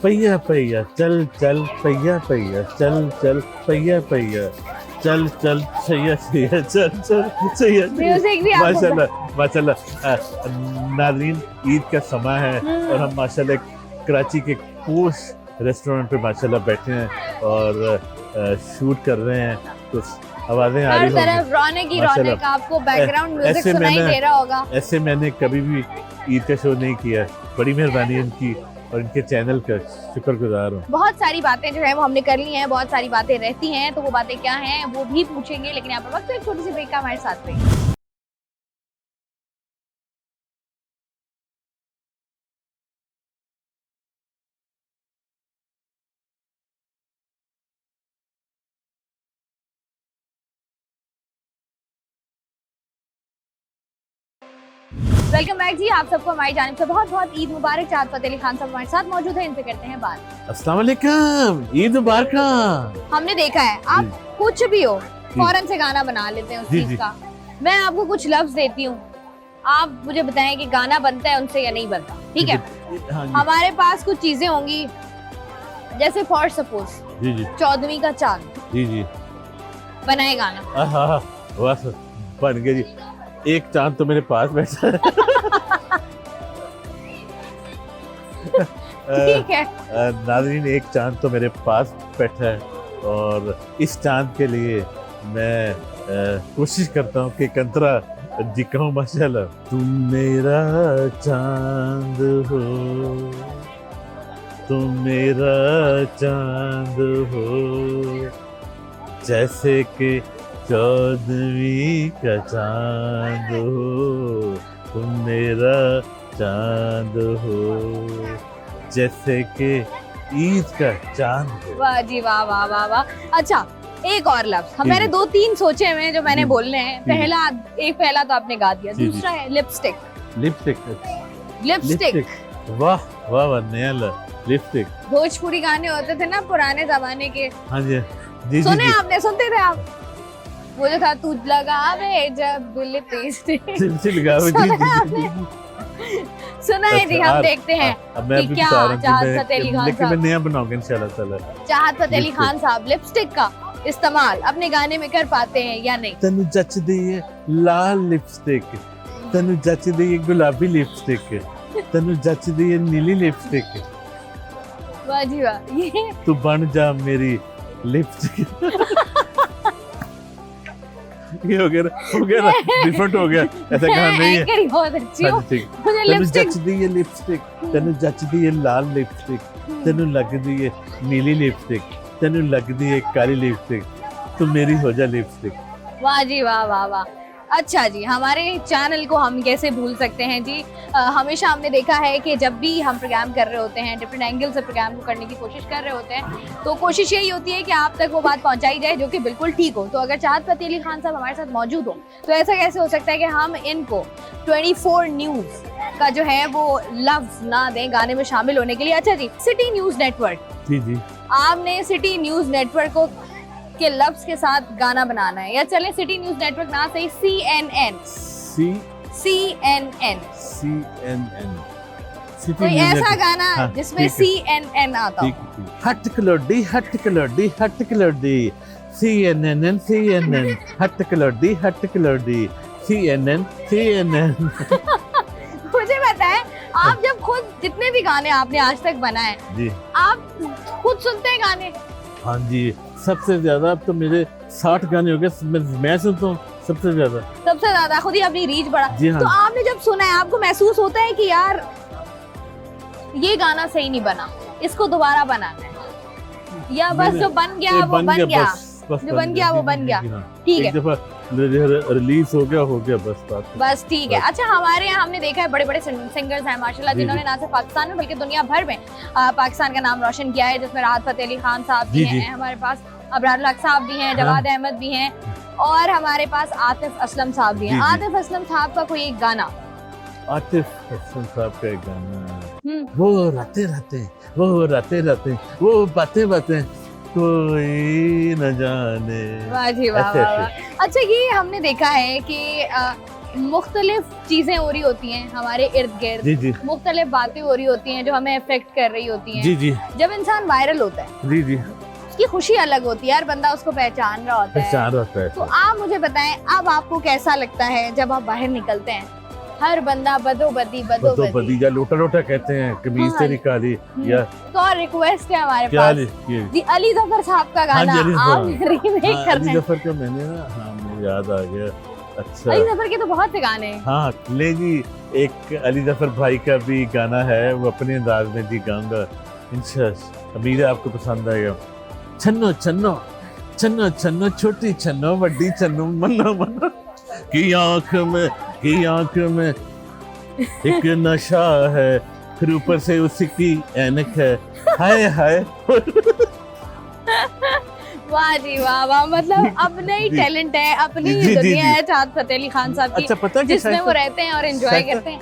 पहिया पहिया, चल चल पहिया पहिया, चल चल पहिया पहिया, चल चल सैया सैया, चल चल सैया। माशाल्लाह माशाल्लाह। नाज़रीन, ईद का समय है और हम माशाल्लाह कराची के पोश रेस्टोरेंट पे माशाल्लाह बैठे हैं और शूट कर रहे हैं, तो आवाजें आ रही होंगी। हर तरफ रौनक ही रौनक, आपको बैकग्राउंड म्यूजिक सुनाई दे रहा होगा। ऐसे मैंने कभी भी ईद का शो नहीं किया, बड़ी मेहरबानी इनकी और इनके चैनल का शुक्रगुजार हूँ। बहुत सारी बातें जो है वो हमने कर ली हैं, बहुत सारी बातें रहती हैं, तो वो बातें क्या हैं वो भी पूछेंगे, लेकिन यहाँ पर वक्त एक छोटी सी ब्रेक का हमारे साथ रहिए। वेलकम बैक जी, आप सबको हमारी जानिब से बहुत बहुत ईद मुबारक। चाहत फतेह अली खान साहब हमारे साथ मौजूद हैं, इनसे करते हैं बात। अस्सलाम वालेकुम, ईद मुबारक। हमने देखा है आप कुछ भी हो फौरन से गाना बना लेते हैं उस चीज का। मैं आपको कुछ लफ्ज देती हूँ, आप मुझे बताएं कि गाना बनता है उनसे या नहीं बनता, ठीक है? हमारे पास कुछ चीजें होंगी, जैसे फॉर सपोज 14वीं का चांद, जी बनाए गाना। बन गया जी, एक चांद तो मेरे पास बैठा है। ठीक है नाज़रीन, एक चांद तो मेरे पास बैठा है और इस चांद के लिए मैं कोशिश करता हूँ कि कंतरा दिखाऊं माशाल्लाह। तुम मेरा चांद हो, तुम मेरा चांद हो, जैसे कि 14वीं का चांद हो, तुम मेरा चांद हो, जैसे कि ईद का चांद हो। वाह जी वाह वाह वाह वाह। अच्छा एक और लफ्ज हम मैंने जी। 2-3 सोचे हुए हैं जो मैंने जी। बोलने हैं। जी। पहला तो आपने गा दिया, जी, जी। दूसरा है लिपस्टिक। लिपस्टिक। लिपस्टिक वाह वाह वाह, नया लिपस्टिक। भोजपुरी गाने होते थे ना पुराने जमाने के, हाँ जी जी सुने जी। आपने, सुनते थे आप? वो जो था तू लगावे जब लिपस्टिक, सिलसिल गावे, जी सुना जी आपने? जी। सुना है जी, हम देखते हैं अब मैं कि अभी क्या बता रहा हूँ चाहत कि फतेह अली खान लेकिन मैं साहब नया बनाऊंगा इंशाल्लाह ताला। चाहत फतेह अली लिपस्टिक। खान साहब लिपस्टिक का इस्तेमाल अपने गाने में कर पाते हैं या नहीं? तनु जचदी है लाल लिपस्टिक, तनु जचदी है गुलाबी लिपस्टिक, तनु जचदी है नीली लिपस्टिक, वाह जी वाह। ये तू बन जा मेरी लिपस्टिक। ये हो गया ना, डिफरेंट हो गया, ऐसा कहा नहीं है। एंकर ही बहुत अच्छी हो। हाँ जी, ठीक। मुझे तनु लिपस्टिक जचदी है लिपस्टिक, तनु जचदी है लाल लिपस्टिक, तनु लगदी है नीली लिपस्टिक, तनु लगदी है काली लिपस्टिक, तू मेरी हो जा लिपस्टिक। वाह जी वाह वाह वाह। अच्छा जी, हमारे चैनल को हम कैसे भूल सकते हैं जी। हमेशा हमने देखा है कि जब भी हम प्रोग्राम कर रहे होते हैं, डिफरेंट एंगल से प्रोग्राम को करने की कोशिश कर रहे होते हैं, तो कोशिश यही होती है कि आप तक वो बात पहुंचाई जाए जो कि बिल्कुल ठीक हो। तो अगर चाहत फतेह अली खान साहब हमारे साथ मौजूद हो तो ऐसा कैसे हो सकता है कि हम इनको 24 न्यूज़ का जो है वो लफ्ज ना दें गाने में शामिल होने के लिए। अच्छा जी, सिटी न्यूज़ नेटवर्क, जी जी। आपने सिटी न्यूज़ नेटवर्क को के लफ्ज के साथ गाना बनाना है, या चले सिटी न्यूज़ नेटवर्क ना सही CNN CNN कोई ऐसा गाना हाँ, जिसमें ठीक है। CNN आता हो। हट कलोडी हट कलोडी हट कलोडी, CNN CNN, हट कलोडी हट कलोडी, CNN। मुझे बताएं, आप जब खुद जितने भी गाने आपने आज तक बनाए, जी आप खुद सुनते हैं गाने? हाँ जी, सबसे ज्यादा अब तो मेरे 60 गाने हो गए, मैं सुनता हूँ सबसे ज्यादा। सबसे ज्यादा खुद ही अपनी रीच बढ़ा। जी हाँ। तो आपने जब सुना है, आपको महसूस होता है कि यार ये गाना सही नहीं बना, इसको दोबारा बनाना है, या बस जो बन गया वो बन गया, बस जो बन गया वो बन गया, ठीक है, एक दफा रिलीज हो गया बस बात। बस ठीक है। बस। अच्छा, हमारे यहाँ हमने देखा है बड़े बड़े सिंगर्स हैं माशाल्लाह, जी, जिन्होंने जी। ना सिर्फ पाकिस्तान में बल्कि दुनिया भर में पाकिस्तान का नाम रोशन किया है, जिसमें राहत फतेह अली खान साहब भी जी, जी। हैं, हमारे पास अबरार लक साहब भी हैं, जवाद अहमद भी हैं, और हमारे पास आतिफ असलम साहब भी हैं। जी, जी। आतिफ असलम साहब का कोई एक गाना, आतिफ असलम साहब का एक गाना, हम्म, वो राते राते, वो राते राते, वो बातें बातें कोई न जाने। वाह जी वाह ऐसे वाह वाह। अच्छा, ये हमने देखा है कि मुख्तलिफ चीजें हो रही होती हैं हमारे इर्द गिर्द, जी जी मुख्तलिफ बातें हो रही होती हैं जो हमें अफेक्ट कर रही होती हैं। जी जी जब इंसान वायरल होता है जी जी, उसकी खुशी अलग होती है, हर बंदा उसको पहचान रहा होता है। पहचान रहता है। तो आप मुझे बताएं, अब आपको कैसा लगता है जब आप बाहर निकलते हैं, हर बंदा बदोबदी बदी या लोटा लोटा कहते हैं, कमीज हाँ। तेरी काली, या तो और रिक्वेस्ट है हमारे क्या पास ये जी, अली जफर साहब का हाँ गाना जी, अली आप जफर। रीमेक हाँ, कर अली रहे हैं। जफर का मैंने ना, हाँ मुझे याद आ गया। अच्छा अली जफर के तो बहुत से गाने हैं। हाँ ले जी, एक अली जफर भाई का भी गाना है, वो अपने अंदाज में जी गाऊंगा, इंशाल्लाह उम्मीद है आपको पसंद आएगा। छन्नो छन्नो छन्नो छन्नो, छोटी छन्नो बड़ी छन्नो, मन्नो मन्नो की आंख में एक नशा है, फिर ऊपर से उसकी ऐनक है, हाय हाय। वाह जी वाह वाह, मतलब अपना ही जी। टैलेंट है, अपनी जी, ही जी, दुनिया जी। है चाहत फतेह अली खान साहब की, अच्छा पता है कि जिसमें वो रहते हैं और एंजॉय शायद- करते हैं।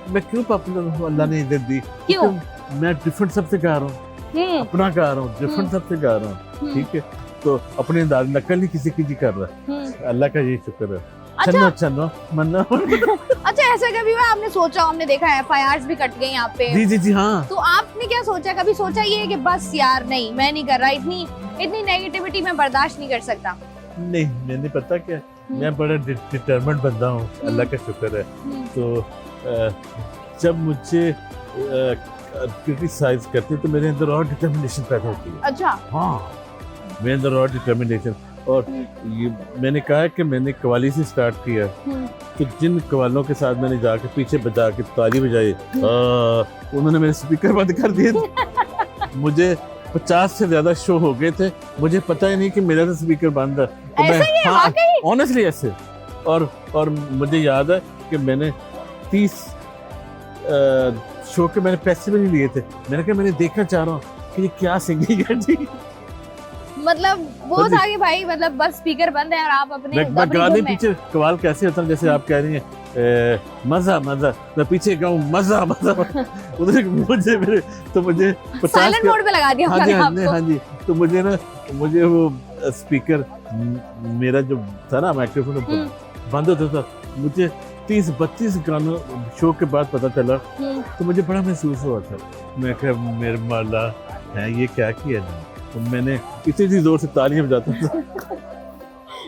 मैं क्यों पॉपुलर हूँ, अल्लाह ने इज्जत दी, क्यों? क्योंकि मैं डिफरेंट सबसे गा रहा हूँ, हम्म, अपना गा रहा हूँ, डिफरेंट सबसे गा रहा हूँ, हम्म, ठीक है, तो अपने अंदाज नकल नहीं किसी की जी कर रहा, हम्म। अल्लाह का ये शुक्र है। अच्छा छन्नो छन्नो मन्नो। अच्छा, ऐसा कभी हुआ आपने सोचा, हमने देखा है FIRs भी कट गई यहाँ पे, जी जी जी हाँ, तो आपने क्या सोचा, कभी सोचा ये कि बस यार नहीं मैं नहीं कर रहा, इतनी नेगेटिविटी मैं बर्दाश्त नहीं कर सकता? नहीं मैंने पता क्या, मैं बड़ा डिटरमेंट बंदा हूँ, अल्लाह का शुक्र है। हम्म, तो जब मुझे क्रिटिसाइज करते तो मेरे अंदर और डिटर्मिनेशन पैदा होती है। अच्छा, हाँ मेरे अंदर और डिटर्मिनेशन, और ये मैंने कहा कि मैंने कवाली से स्टार्ट किया, हम्म, तो जिन कवालों के साथ मैंने जाके पीछे बजा के ताली बजाई, उन्होंने मेरे स्पीकर बंद कर दिए थे। मुझे 50 से ज्यादा शो हो गए थे, मुझे पता ही नहीं कि मेरा तो स्पीकर बंद है। तो ऐसा ही है वाकई? ऑनेस्टली ऐसे, और मुझे याद है कि मैंने 30 शो के मैंने पैसे भी नहीं लिए थे, मैंने कहा मैंने देखना चाह रहा हूँ कि ये क्या सिंगिंग है जी। मतलब वो था कि भाई मतलब बस स्पीकर बंद है और आप अपने मैं गाने पीछे कमाल कैसे होता है, जैसे आप कह रही हैं मजा मजा, मैं पीछे गाऊं मजा मजा उधर मुझे मेरे तो मुझे साइलेंट मोड पे लगा दिया हाँ जी आपने आपको। हाँ जी, तो मुझे वो स्पीकर मेरा जो था ना माइक्रोफोन बंद होता था, मुझे 30-32 गानों शो के बाद पता चला, तो मुझे बड़ा महसूस हुआ था। मैं कहा मेरे माला है ये क्या किया ना, तो मैंने इतनी जोर से तालियां बजाता था।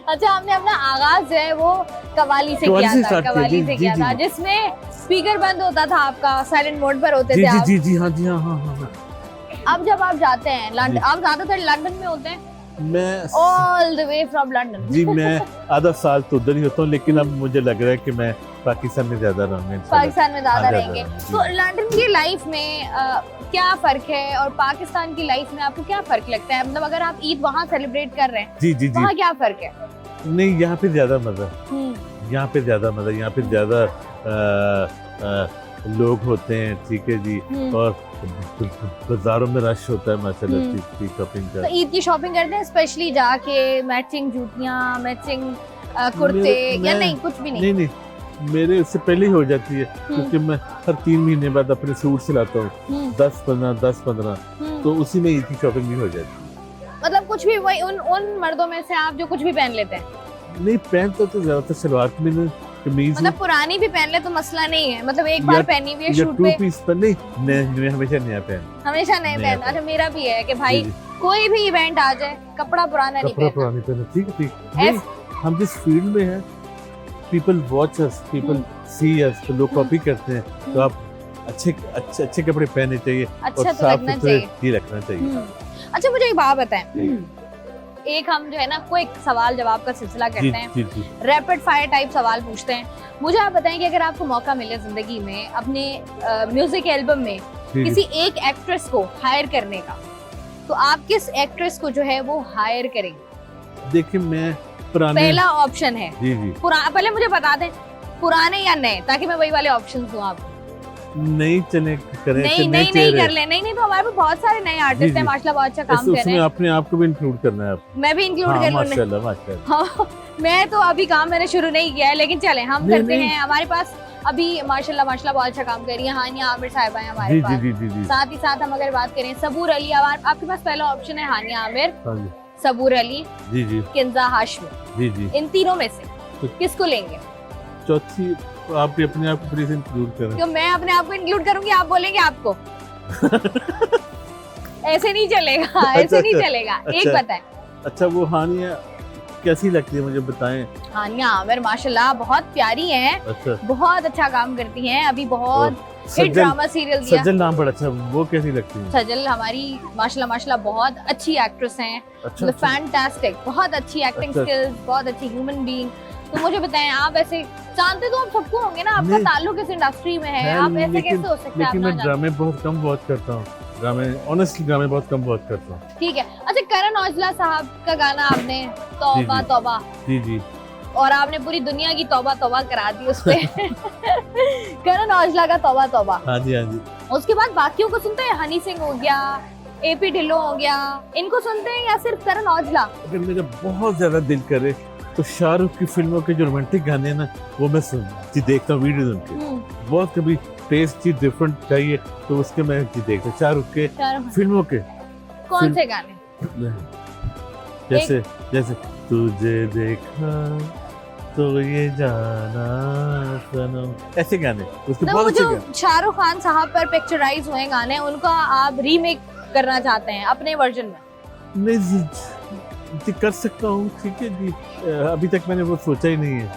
अच्छा, आपने अपना आगाज जो है वो कवाली से किया था, कवाली से किया था, जिसमें स्पीकर बंद होता था आपका, साइलेंट मोड पर होते थे आप। जी हाँ जी हाँ। अब जब आप जाते हैं लंदन, आप ज्यादातर लंदन में होते हैं? मैं all the way from London. जी मैं आधा साल तो उधर ही होता हूँ, लेकिन अब मुझे लग रहा है कि मैं पाकिस्तान में ज्यादा रहूंगा। पाकिस्तान में ज्यादा रहेंगे। तो लंदन की लाइफ में क्या फर्क है और पाकिस्तान की लाइफ में आपको क्या फर्क लगता है? मतलब अगर आप ईद वहाँ सेलिब्रेट कर रहे हैं, जी वहाँ क्या फर्क है? नहीं, यहाँ पे ज्यादा मजा, यहाँ पे ज्यादा मजा, यहाँ पे ज्यादा लोग होते हैं, ठीक है जी, और बाजारों में रश होता है माशाल्लाह शॉपिंग का। तो ईद की शॉपिंग करते हैं स्पेशली जाके, मैचिंग जूतियां, मैचिंग कुर्ते, या नहीं कुछ भी नहीं? नहीं मेरे उससे पहले ही हो जाती है, क्योंकि मैं हर 3 महीने बाद अपने सूट सिलाता हूँ, 10-15 तो उसी में ईद की शॉपिंग भी हो जाती है। मतलब कुछ भी वही उन मर्दों में से आप जो कुछ भी पहन लेते हैं? नहीं, पहनता तो ज्यादातर सलवार कमीज, मतलब पुरानी भी पहन ले तो मसला नहीं है, मतलब एक बार पहनी हुई है शूट पे, 2 पीस पर नहीं, मैं हमेशा नया पहन, हमेशा नए पहन। अच्छा, मेरा भी है कि भाई कोई भी इवेंट आ जाए कपड़ा पुराना नहीं पहनना। ठीक है। हम जिस फील्ड में हैं, people watch us, people see us, तो लोग कॉपी करते हैं, तो आप अच्छे कपड़े पहनने चाहिए, अच्छा तो लगना चाहिए, रखना चाहिए। अच्छा, मुझे एक बात बताएं, एक हम जो है ना क्विक सवाल जवाब का सिलसिला करते हैं, रैपिड फायर टाइप सवाल पूछते हैं। मुझे आप बताएं कि अगर आपको मौका मिले जिंदगी में अपने म्यूजिक एल्बम में किसी एक एक्ट्रेस को हायर करने का, तो आप किस एक्ट्रेस को जो है वो हायर करेंगे? देखिए, मैं पहला ऑप्शन है जी पहले मुझे बता दें पुराने या नए, ताकि मैं वही वाले ऑप्शन दूं आपको। नहीं चले करें, नहीं कर ले, नहीं तो हमारे पास बहुत सारे नए आर्टिस्ट हैं माशाल्लाह, बहुत अच्छा काम कर रहे हैं। अपने आप को भी इंक्लूड करना है आप। मैं भी इंक्लूड कर लूं? माशाल्लाह। मैं तो अभी काम मैंने शुरू नहीं किया है, लेकिन चले हम करते हैं। हमारे पास अभी माशाल्लाह बहुत अच्छा काम कर रही है हानिया आमिर साहिबा है हमारे पास। साथ ही साथ हम अगर बात करें सबूर अली, आपके पास पहला ऑप्शन है हानिया आमिर, सबूर अली, किंजा हाशमी, इन तीनों में से किसको लेंगे? चौथी आप भी अपने आप को प्लीज इंक्लूड करें। क्यों मैं अपने आप को इंक्लूड करूंगी, आप बोलेंगे आपको? ऐसे नहीं चलेगा, ऐसे नहीं चलेगा। एक बताएं। अच्छा, वो हानिया कैसी लगती है मुझे बताएं। हानिया आमिर माशाल्लाह बहुत प्यारी हैं, बहुत अच्छा काम करती हैं, अभी बहुत हिट ड्रामा सीरियल दिया। सजल नाम बड़ा अच्छा, वो कैसी लगती है? सजल हमारी माशाल्लाह बहुत अच्छी एक्ट्रेस हैं, फैंटास्टिक, बहुत अच्छी एक्टिंग स्किल्स, बहुत अच्छी ह्यूमन बीइंग। तो मुझे बताएं, आप ऐसे जानते तो आप सबको होंगे ना, आपका ताल्लुक इस इंडस्ट्री में है, आप ऐसे कैसे हो सकते हैं? लेकिन मैं ड्रामे बहुत कम वॉच करता हूँ, ऑनेस्टली ड्रामे बहुत कम वॉच करता हूँ। ठीक है। अच्छा, करण औजला साहब का गाना आपने तौबा तौबा, जी, और आपने पूरी दुनिया की तौबा तौबा करा दी उस पे। करण औजला का तौबा तौबा, हाँ जी। उसके बाद बाकियों को सुनते हैं? हनी सिंह हो गया, एपी ढिल्लों हो गया, इनको सुनते हैं या सिर्फ करण औजला? अगर मेरा बहुत ज्यादा दिल करे तो शाहरुख की फिल्मों के जो रोमांटिक गाने हैं ना, वो मैं देखता हूँ, वीडियोस उनके। बहुत कभी टेस्ट चीज डिफरेंट चाहिए तो उसके मैं देखता हूँ, शाहरुख के फिल्मों के। कौन से गाने? जैसे तुझे देखा तो ये जाना सनम, ऐसे गाने उसके बहुत अच्छे गाने। शाहरुख खान साहब पर पिक्चराइज हुए गाने, उनका आप रीमेक करना चाहते हैं अपने वर्जन में? नहीं जी, कर सकता हूँ, ठीक है जी, अभी तक मैंने वो सोचा ही नहीं है।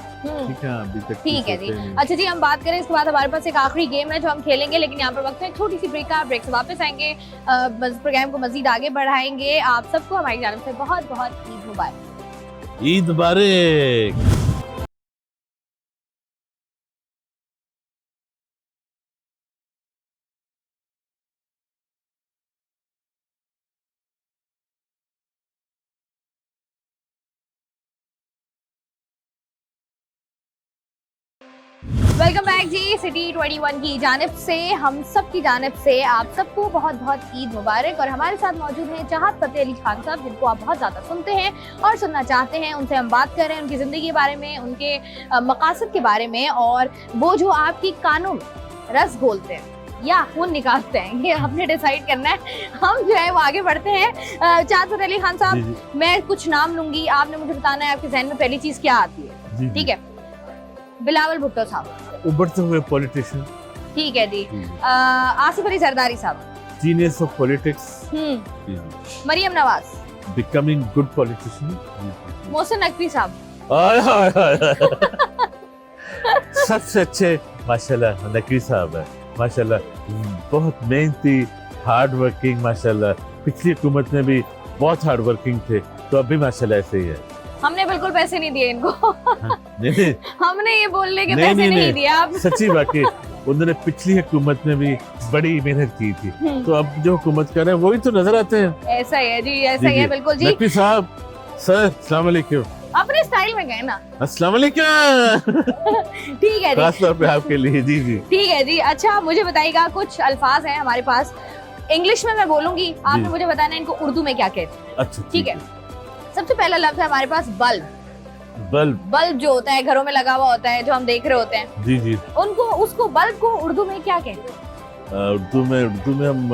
ठीक है, अभी तक ठीक है जी। अच्छा जी, हम बात करें इसके बाद हमारे पास एक आखिरी गेम है जो हम खेलेंगे, लेकिन यहाँ पर वक्त है छोटी सी ब्रेक का। ब्रेक से वापस आएंगे, प्रोग्राम को मजीद आगे बढ़ाएंगे। आप सबको हमारी जानब से बहुत बहुत ईद मुबारक। ईद मुबारक। वेलकम बैक जी। सिटी 21 की जानिब से, हम सब की जानिब से आप सबको बहुत बहुत ईद मुबारक। और हमारे साथ मौजूद हैं चाहत फतेह अली खान साहब, जिनको आप बहुत ज़्यादा सुनते हैं और सुनना चाहते हैं। उनसे हम बात कर रहे हैं उनकी ज़िंदगी के बारे में, उनके मकासद के बारे में, और वो जो आपकी कानों में रस घोलते हैं या खून निकालते हैं, ये आपने डिसाइड करना है। हम जो है वो आगे बढ़ते हैं। चाहत फतेह अली खान साहब, मैं कुछ नाम लूंगी, आपने मुझे बताना है आपके जहन में पहली चीज़ क्या आती है, ठीक है? बिलावल भुट्टो साहब, उभरते हुए पॉलिटिशियन। ठीक है जी। आसिफ अली जरदारी साहब, genius of politics. Maryam Nawaz, becoming good politician. Mohsin Naqvi साहब, सबसे अच्छे माशाल्लाह नकवी साहब है, माशाल्लाह बहुत मेहनती, हार्ड वर्किंग, माशाल्लाह पिछली हुकूमत में भी बहुत हार्ड वर्किंग थे, तो अब भी माशाल्लाह ऐसे ही है। हमने बिल्कुल पैसे नहीं दिए इनको। नहीं, हमने ये बोलने के पैसे नहीं दिए आप। सच्ची बात है, उन्होंने पिछली हुकूमत में भी बड़ी मेहनत की थी, तो अब जो हुकूमत कर रहे हैं वही तो नजर आते हैं। ऐसा ही है जी, ऐसा ही है, बिल्कुल जी। नकवी साहब, सर अस्सलाम वालेकुम। अपने स्टाइल में गए ना। अस्सलाम वालेकुम। ठीक है जी, खास तौर पे आपके लिए। जी जी, ठीक है जी। अच्छा, मुझे बताइएगा, कुछ अल्फाज हैं हमारे पास, इंग्लिश में मैं बोलूंगी, आपने मुझे बताना है इनको उर्दू में क्या कहते हैं। अच्छा, ठीक है। सबसे पहला लफ्ज है हमारे पास बल्ब। बल्ब, बल्ब जो होता है घरों में लगा हुआ होता है, जो हम देख रहे होते हैं, जी जी, उनको, उसको बल्ब को उर्दू में क्या कहते हैं? उर्दू में हम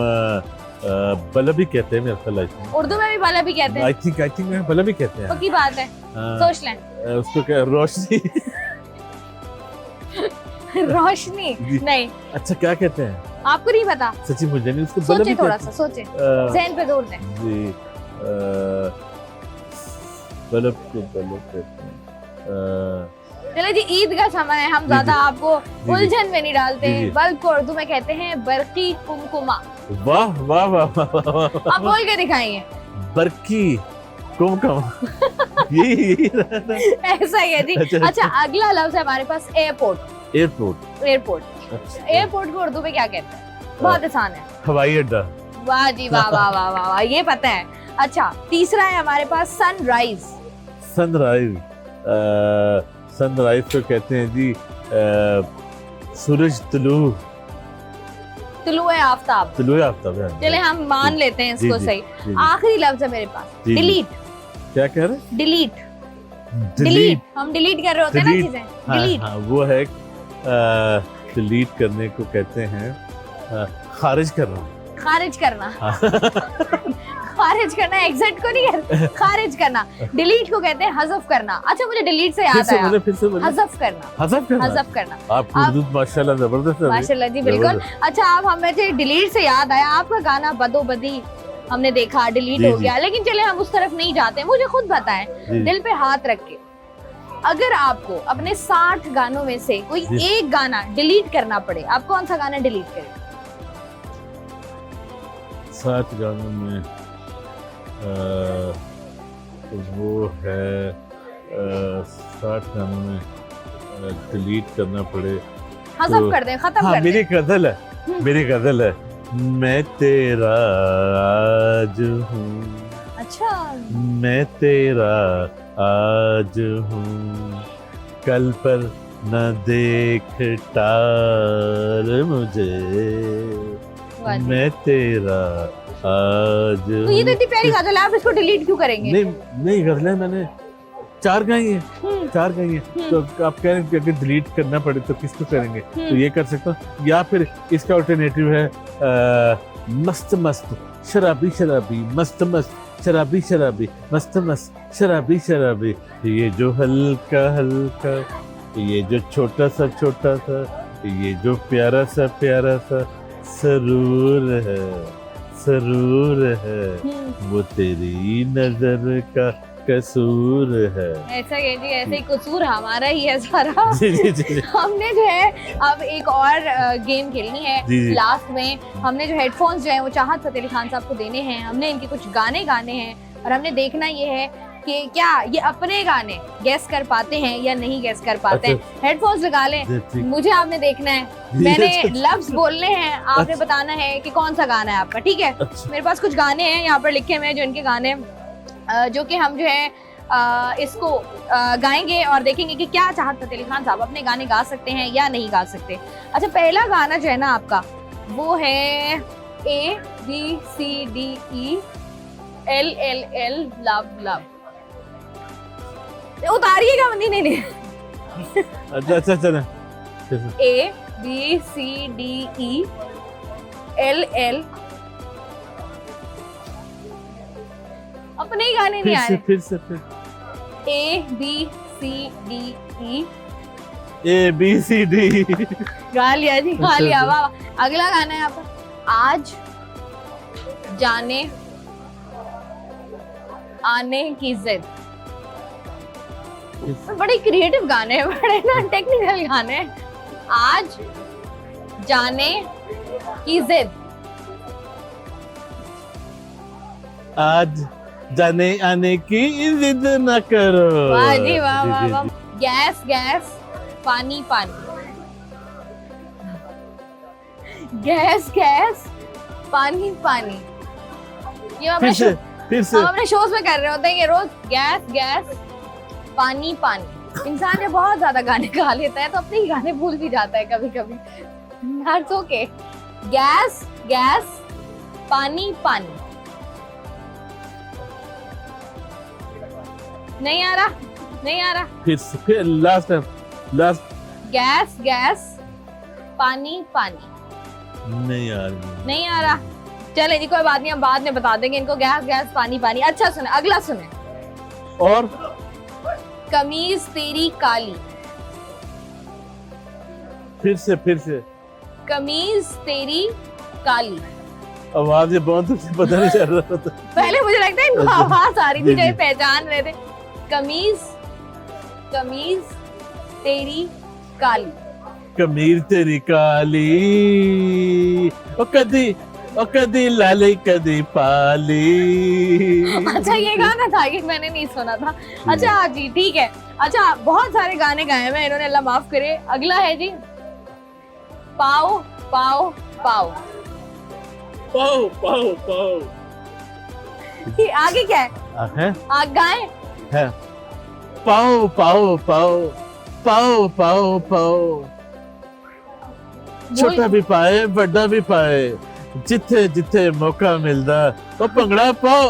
बल्ब ही कहते हैं मेरे ख्याल है। उर्दू में भी बल्ब ही कहते हैं। आई थिंक में बल्ब ही कहते हैं। पक्की बात है, सोच लें। उसको क्या, रोशनी? रोशनी नहीं। अच्छा, क्या कहते हैं? आपको नहीं पता? सच्ची मुझे नहीं, उसको बल्ब ही सोचे, थोड़ा कहते सा सोचे, ज़हन पे जोर दें। जी, बल्ब को बल्ब कहते हैं। चलो जी, ईद का समय है, हम ज्यादा आपको उलझन में नहीं डालते हैं। जी। बल्ब को उर्दू में कहते हैं बरकी कुमकुमा। वाह वाह वाह वाह, आप बोल के दिखाइए। बरकी कुमकुमा। यही ऐसा ही है जी। अच्छा, अगला लफ्ज है हमारे पास एयरपोर्ट। एयरपोर्ट, एयरपोर्ट, एयरपोर्ट को उर्दू में क्या कहते हैं? बहुत आसान है, हवाई अड्डा। वाह जी वाह वाह वाह वाह वाह, ये पता है। अच्छा, तीसरा है हमारे पास सनराइज। सनराइज, सनराइज को कहते हैं जी सूरज तुलू, तुलुए आफ्ताब। तुलू आफ्ताब। चले हम मान लेते हैं इसको सही। आखिरी लफ्ज है मेरे पास, डिलीट। क्या कह रहे? Delete, delete. हम डिलीट कर रहे होते हैं ना चीजें, डिलीट। हाँ, वो है डिलीट करने को कहते हैं खारिज करना। खारिज करना। खारिज करना, एग्जिट को नहीं कहते, खारिज करना। डिलीट को कहते हैं हज़फ करना। अच्छा, मुझे डिलीट से याद आया, हज़फ करना, हज़फ करना। आपकी उर्दू माशाल्लाह जबरदस्त है। माशाल्लाह जी, बिल्कुल। अच्छा, आप हमें डिलीट से याद आया, आपका गाना बदोबदी हमने देखा डिलीट हो गया, लेकिन चले हम उस तरफ नहीं जाते। मुझे खुद पता है, दिल पे हाथ रख के, अगर आपको अपने 60 गानों में से कोई एक गाना डिलीट करना पड़े, आप कौन सा गाना डिलीट करें? 60 गानों में वो है 60 गानों में डिलीट करना पड़े, हज़फ कर दें, खत्म कर दें। मेरी गजल है, मेरी गजल है, मैं तेरा आज हूँ। अच्छा, मैं तेरा आज हूँ, कल पर न देख टाल मुझे, मैं तेरा आज। तो ये तो इतनी प्यारी गजल है, आप इसको डिलीट क्यों करेंगे? नहीं गजलें मैंने 4 गाई है, 4 गाई है, तो आप कह रहे हैं कि अगर डिलीट करना पड़े तो किसको करेंगे? तो ये कर सकता हूँ, या फिर इसका अल्टरनेटिव है मस्त मस्त शराबी शराबी, मस्त मस्त शराबी शराबी, मस्त मस्त शराबी शराबी, ये जो हल्का हल्का, ये जो छोटा सा ये जो प्यारा सा सरूर है, वो तेरी नजर का कसूर है। ऐसा है जी, ऐसे ही कसूर हमारा ही है सारा। जी। हमने जो है अब एक और गेम खेलनी है। लास्ट में हमने जो हेडफोन्स जो है वो चाहत फतेह अली खान साहब को देने हैं। हमने इनके कुछ गाने गाने हैं और हमने देखना ये है कि क्या ये अपने गाने गेस कर पाते हैं या नहीं गेस कर पाते हैं। हेडफोन्स लगा लें, मुझे आपने देखना है, मैंने लफ्ज बोलने हैं, आपने बताना है कि कौन सा गाना है आपका, ठीक है? मेरे पास कुछ गाने हैं यहाँ पर लिखे हुए हैं, जो इनके गाने जो कि हम जो है इसको गाएंगे और देखेंगे कि क्या चाहत फतेह अली खान साहब अपने गाने गा सकते हैं या नहीं गा सकते। अच्छा, पहला गाना जो है ना आपका वो है ABCDELLL लव लव। उतारिएगा, नहीं नहीं नहीं। अच्छा अच्छा चलो। ABCDELL। अपने ही गाने नहीं आ रहे। फिर से ABCD गा लिया जी, गा लिया। वाह। अगला गाना है आपका आज जाने आने की जिद। बड़े क्रिएटिव गाने हैं, बड़े ना टेक्निकल गाने हैं। आज जाने की जिद। आज जाने आने की जिद न करो। वाह जी वाह वाह वाह। गैस गैस पानी पानी। गैस गैस पानी पानी। ये फिर से हम अपने शोज में कर रहे होते हैं ये रोज। गैस गैस पानी पानी। इंसान जब बहुत ज्यादा गाने गा लेता है तो अपने ही गाने भूल भी जाता है कभी कभी। That's okay. गैस गैस पानी पानी। नहीं आ रहा, नहीं आ रहा। फिर लास्ट गैस गैस पानी पानी। नहीं आ रही। नहीं आ रहा। चले जी, कोई बात नहीं, हम बाद में बता देंगे इनको। गैस गैस पानी पानी। अच्छा सुने, अगला सुने। और कमीज तेरी काली। फिर से कमीज तेरी काली। आवाज ये बहुत पता नहीं चल रहा था। पहले मुझे लगता है इनको आवाज आ रही थी, जो पहचान रहे थे। कमीज तेरी काली। कमीज तेरी काली ओ कदी लाली कदी पाली। अच्छा, ये गाना था, ये मैंने नहीं सुना था। अच्छा जी, ठीक है। अच्छा, बहुत सारे गाने गाए हैं इन्होंने, अल्लाह माफ करे। अगला है जी पाओ पाओ पाओ। पाओ पाओ पाओ। ये आगे क्या है? आग गाए है पाओ पाओ पाओ पाओ पाओ पाओ। छोटा भी पाए बड़ा भी पाए, जिथे जिथे मौका मिलदा ओ भंगड़ा पाओ,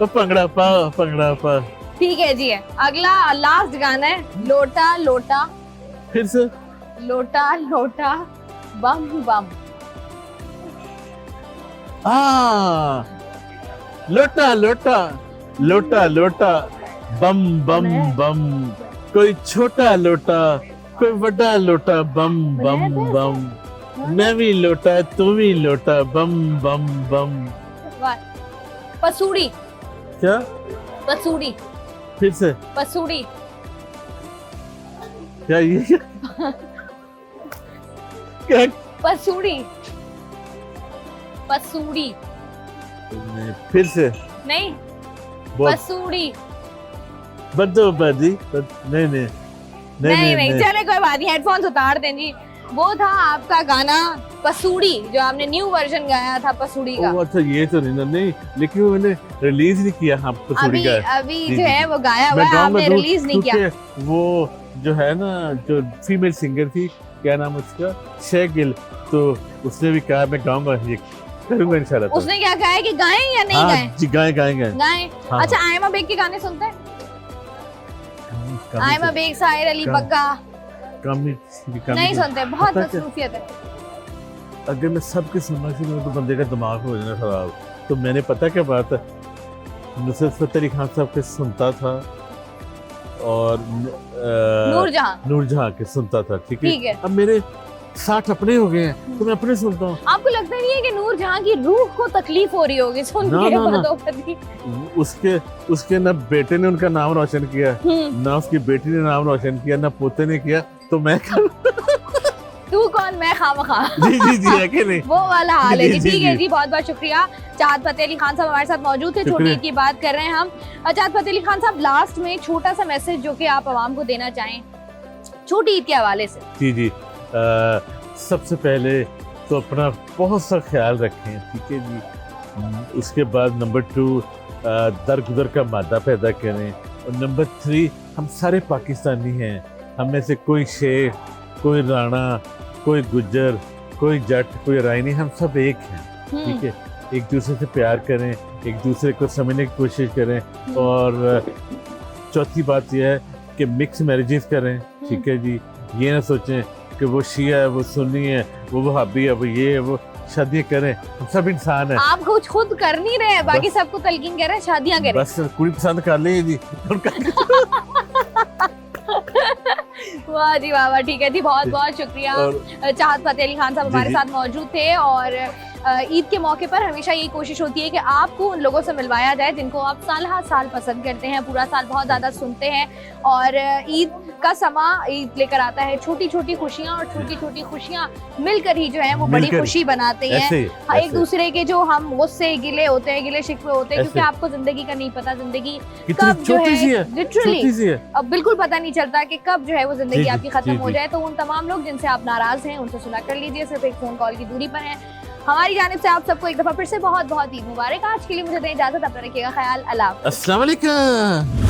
ओ भंगड़ा पाओ, भंगड़ा पाओ। ठीक है जी। है अगला लास्ट गाना है लोटा लोटा। फिर से लोटा लोटा बम बम। लोटा लोटा लोटा लोटा बम बम बम। कोई छोटा लोटा कोई बड़ा लोटा बम बम बम। मैं भी लोटा तू भी लोटा बम बम बम। पसूड़ी। क्या? पसूड़ी। फिर से पसूड़ी। क्या ये क्या? पसूड़ी। पसूड़ी। फिर से नहीं, पसूड़ी। बदो बदी नहीं नहीं नहीं। चले कोई बात नहीं, हेडफोन्स उतार दें जी। वो था आपका गाना पसूड़ी, जो आपने न्यू वर्जन गाया था पसूड़ी का। अच्छा, ये तो नहीं, लेकिन वो मैंने रिलीज नहीं किया। हाँ, पसूड़ी का अभी जो है वो गाया हुआ है, आपने रिलीज नहीं किया। वो जो है ना, जो फीमेल सिंगर थी, क्या नाम उसका, शेगिल, तो उसने भी कहा मैं गाऊंगा, ये करूंगा इंशाल्लाह। उसने क्या कहा है कि गाएं या नहीं गाएं? जी गाएं। अच्छा, आयमा बेग के गाने सुनते हैं? आयमा बेग, साहिर अली बग्गा नहीं सुनते, बहुत मसरूफियत है। अगर मैं सबके सुनना शुरू करूं तो बंदे का दिमाग हो जाना खराब। तो मैंने पता क्या बात है, नुसरत फतेह अली खान साहब के सुनता था और नूरजहां के सुनता था। ठीक है। अब मेरे 60 अपने हो गए हैं तो मैं अपने सुनता हूँ। आपको लगता नहीं है कि नूरजहां की रूह को तकलीफ हो रही होगी सुन के? उसके ना बेटे ने उनका नाम रोशन किया, ना उसकी बेटी ने नाम रोशन किया, ना पोते ने किया, तो मैं तू कौन मैं खामखा। जी है कि नहीं? वो वाला हाल है जी। ठीक है जी, बहुत बहुत शुक्रिया। चाहत फतेह अली खान साहब हमारे साथ मौजूद थे। छोटी ईद की बात कर रहे हैं हम। चाहत फतेह अली खान साहब, लास्ट में एक छोटा सा मैसेज जो कि आप आवाम को देना चाहें छोटी ईद के हवाले से। जी सबसे पहले तो अपना बहुत सा ख्याल रखें, ठीक है जी। उसके बाद नंबर 2, दरगुदर का मादा पैदा करें, और नंबर 3 हम सारे पाकिस्तानी हैं। हम में से कोई शेख, कोई राणा, कोई गुज्जर, कोई जट, कोई रायनी, हम सब एक हैं। ठीक है, एक दूसरे से प्यार करें, एक दूसरे को समझने की कोशिश करें। और चौथी बात यह है कि मिक्स मैरिजेस करें। ठीक है जी, ये ना सोचें कि वो शिया है, वो सुन्नी है, वो वहाबी है, वो ये है, वो शादियां करें। हम सब इंसान हैं। आप कुछ खुद कर नहीं रहे हैं, बाकी सबको तलकीन कर रहे हैं शादियां करें। बस कुड़ी पसंद कर ले जी। वाह जी वाह वाह, ठीक है जी, बहुत बहुत शुक्रिया। चाहत फतेह अली खान साहब हमारे साथ मौजूद थे। और ईद के मौके पर हमेशा यही कोशिश होती है कि आपको उन लोगों से मिलवाया जाए जिनको आप साल हर साल पसंद करते हैं, पूरा साल बहुत ज़्यादा सुनते हैं। और ईद का समा ईद लेकर आता है छोटी छोटी खुशियाँ, और छोटी छोटी खुशियाँ मिलकर ही जो है वो बड़ी खुशी बनाते हैं। एक दूसरे के जो हम गुस्से गिले होते हैं, गिले शिकवे होते हैं, क्योंकि आपको जिंदगी का नहीं पता, जिंदगी कब जो है लिटरली अब बिल्कुल पता नहीं चलता कि कब जो है वो जिंदगी आपकी खत्म हो जाए। तो उन तमाम लोग जिनसे आप नाराज हैं उनसे सुलह कर लीजिए, सिर्फ एक फोन कॉल की दूरी पर है। हमारी जानिब से आप सबको एक दफा फिर से बहुत बहुत ईद मुबारक। आज के लिए मुझे दें इजाजत, अपना रखिएगा ख्याल। अल्लाह। अस्सलाम वालेकुम।